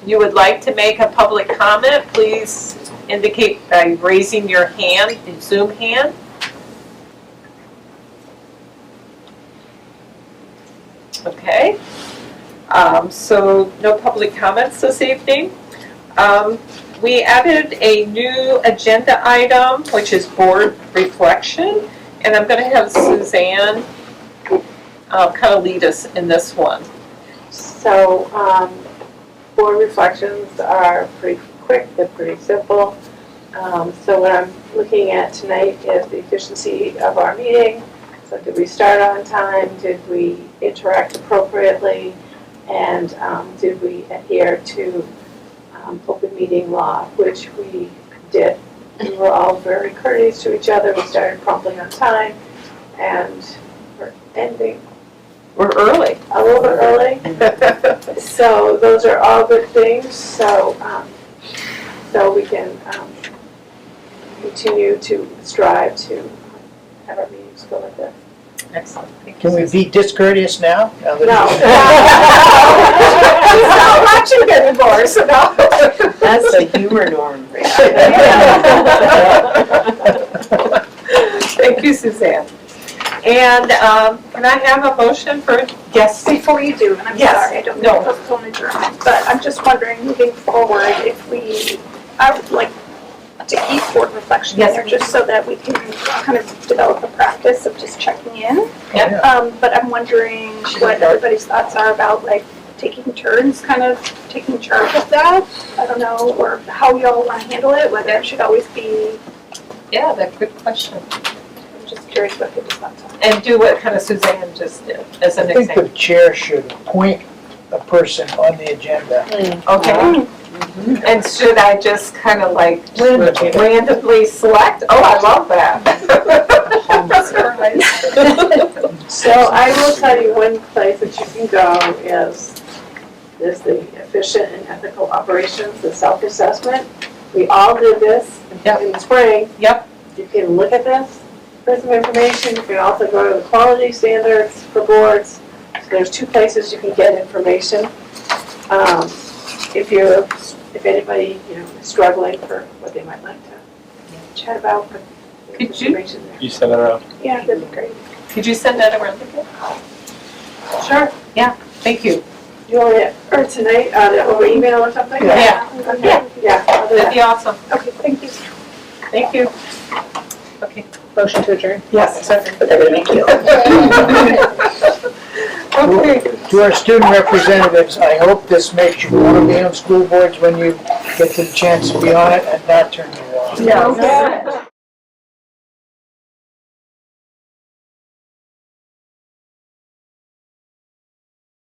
you would like to make a public comment, please indicate by raising your hand, Zoom hand. Okay. So no public comments this evening. We added a new agenda item, which is board reflection, and I'm going to have Suzanne kind of lead us in this one. So, board reflections are pretty quick, they're pretty simple. So what I'm looking at tonight is the efficiency of our meeting. So did we start on time? Did we interact appropriately? And did we adhere to open meeting law, which we did. We were all very courteous to each other. We started promptly on time, and we're ending We're early. a little bit early. So those are all good things. So so we can continue to strive to have our meetings go like this. Excellent. Thank you, Can we Susan. be discourteous now? Now that No. it's- He's not watching anymore, so no. That's the humor norm. Thank you, Suzanne. And can I have a motion for, yes? Before you do, and I'm Yes. sorry, I don't No. know if postpone adjournment, but I'm just wondering, moving forward, if we, I would like to keep board reflection in Yes. there, just so that we can kind of develop a practice of just checking in. Yep. But I'm wondering what everybody's thoughts are about, like, taking turns, kind of taking charge of that. I don't know, or how y'all want to handle it, whether it should always be, Yeah, that's a good question. I'm just curious what people's thoughts are. And do what kind of Suzanne just did, as an I think the example. chair should appoint a person on the agenda. Okay. And should I just kind of like Randomly. randomly select? Oh, I love that. So I will tell you one place that you can go is the efficient and ethical operations, the self-assessment. We all did this in the spring. Yep. You can look at this for some information. You can also go to the quality standards for boards. So there's two places you can get information. If anybody, is struggling for what they might like to chat about, but there's Could you- information there. You send it around. Yeah, that'd be great. Could you send that around again? Sure. Thank you. You want it, or tonight, over email or something? Yeah. Okay. Yeah, I'll do That'd that. be awesome. Okay, thank you. Thank you. Okay. Motion to adjourn? Yes. Thank you. Okay. To our student representatives, I hope this makes you want to be on school boards when you get the chance to be on it and not turn you off. Yeah.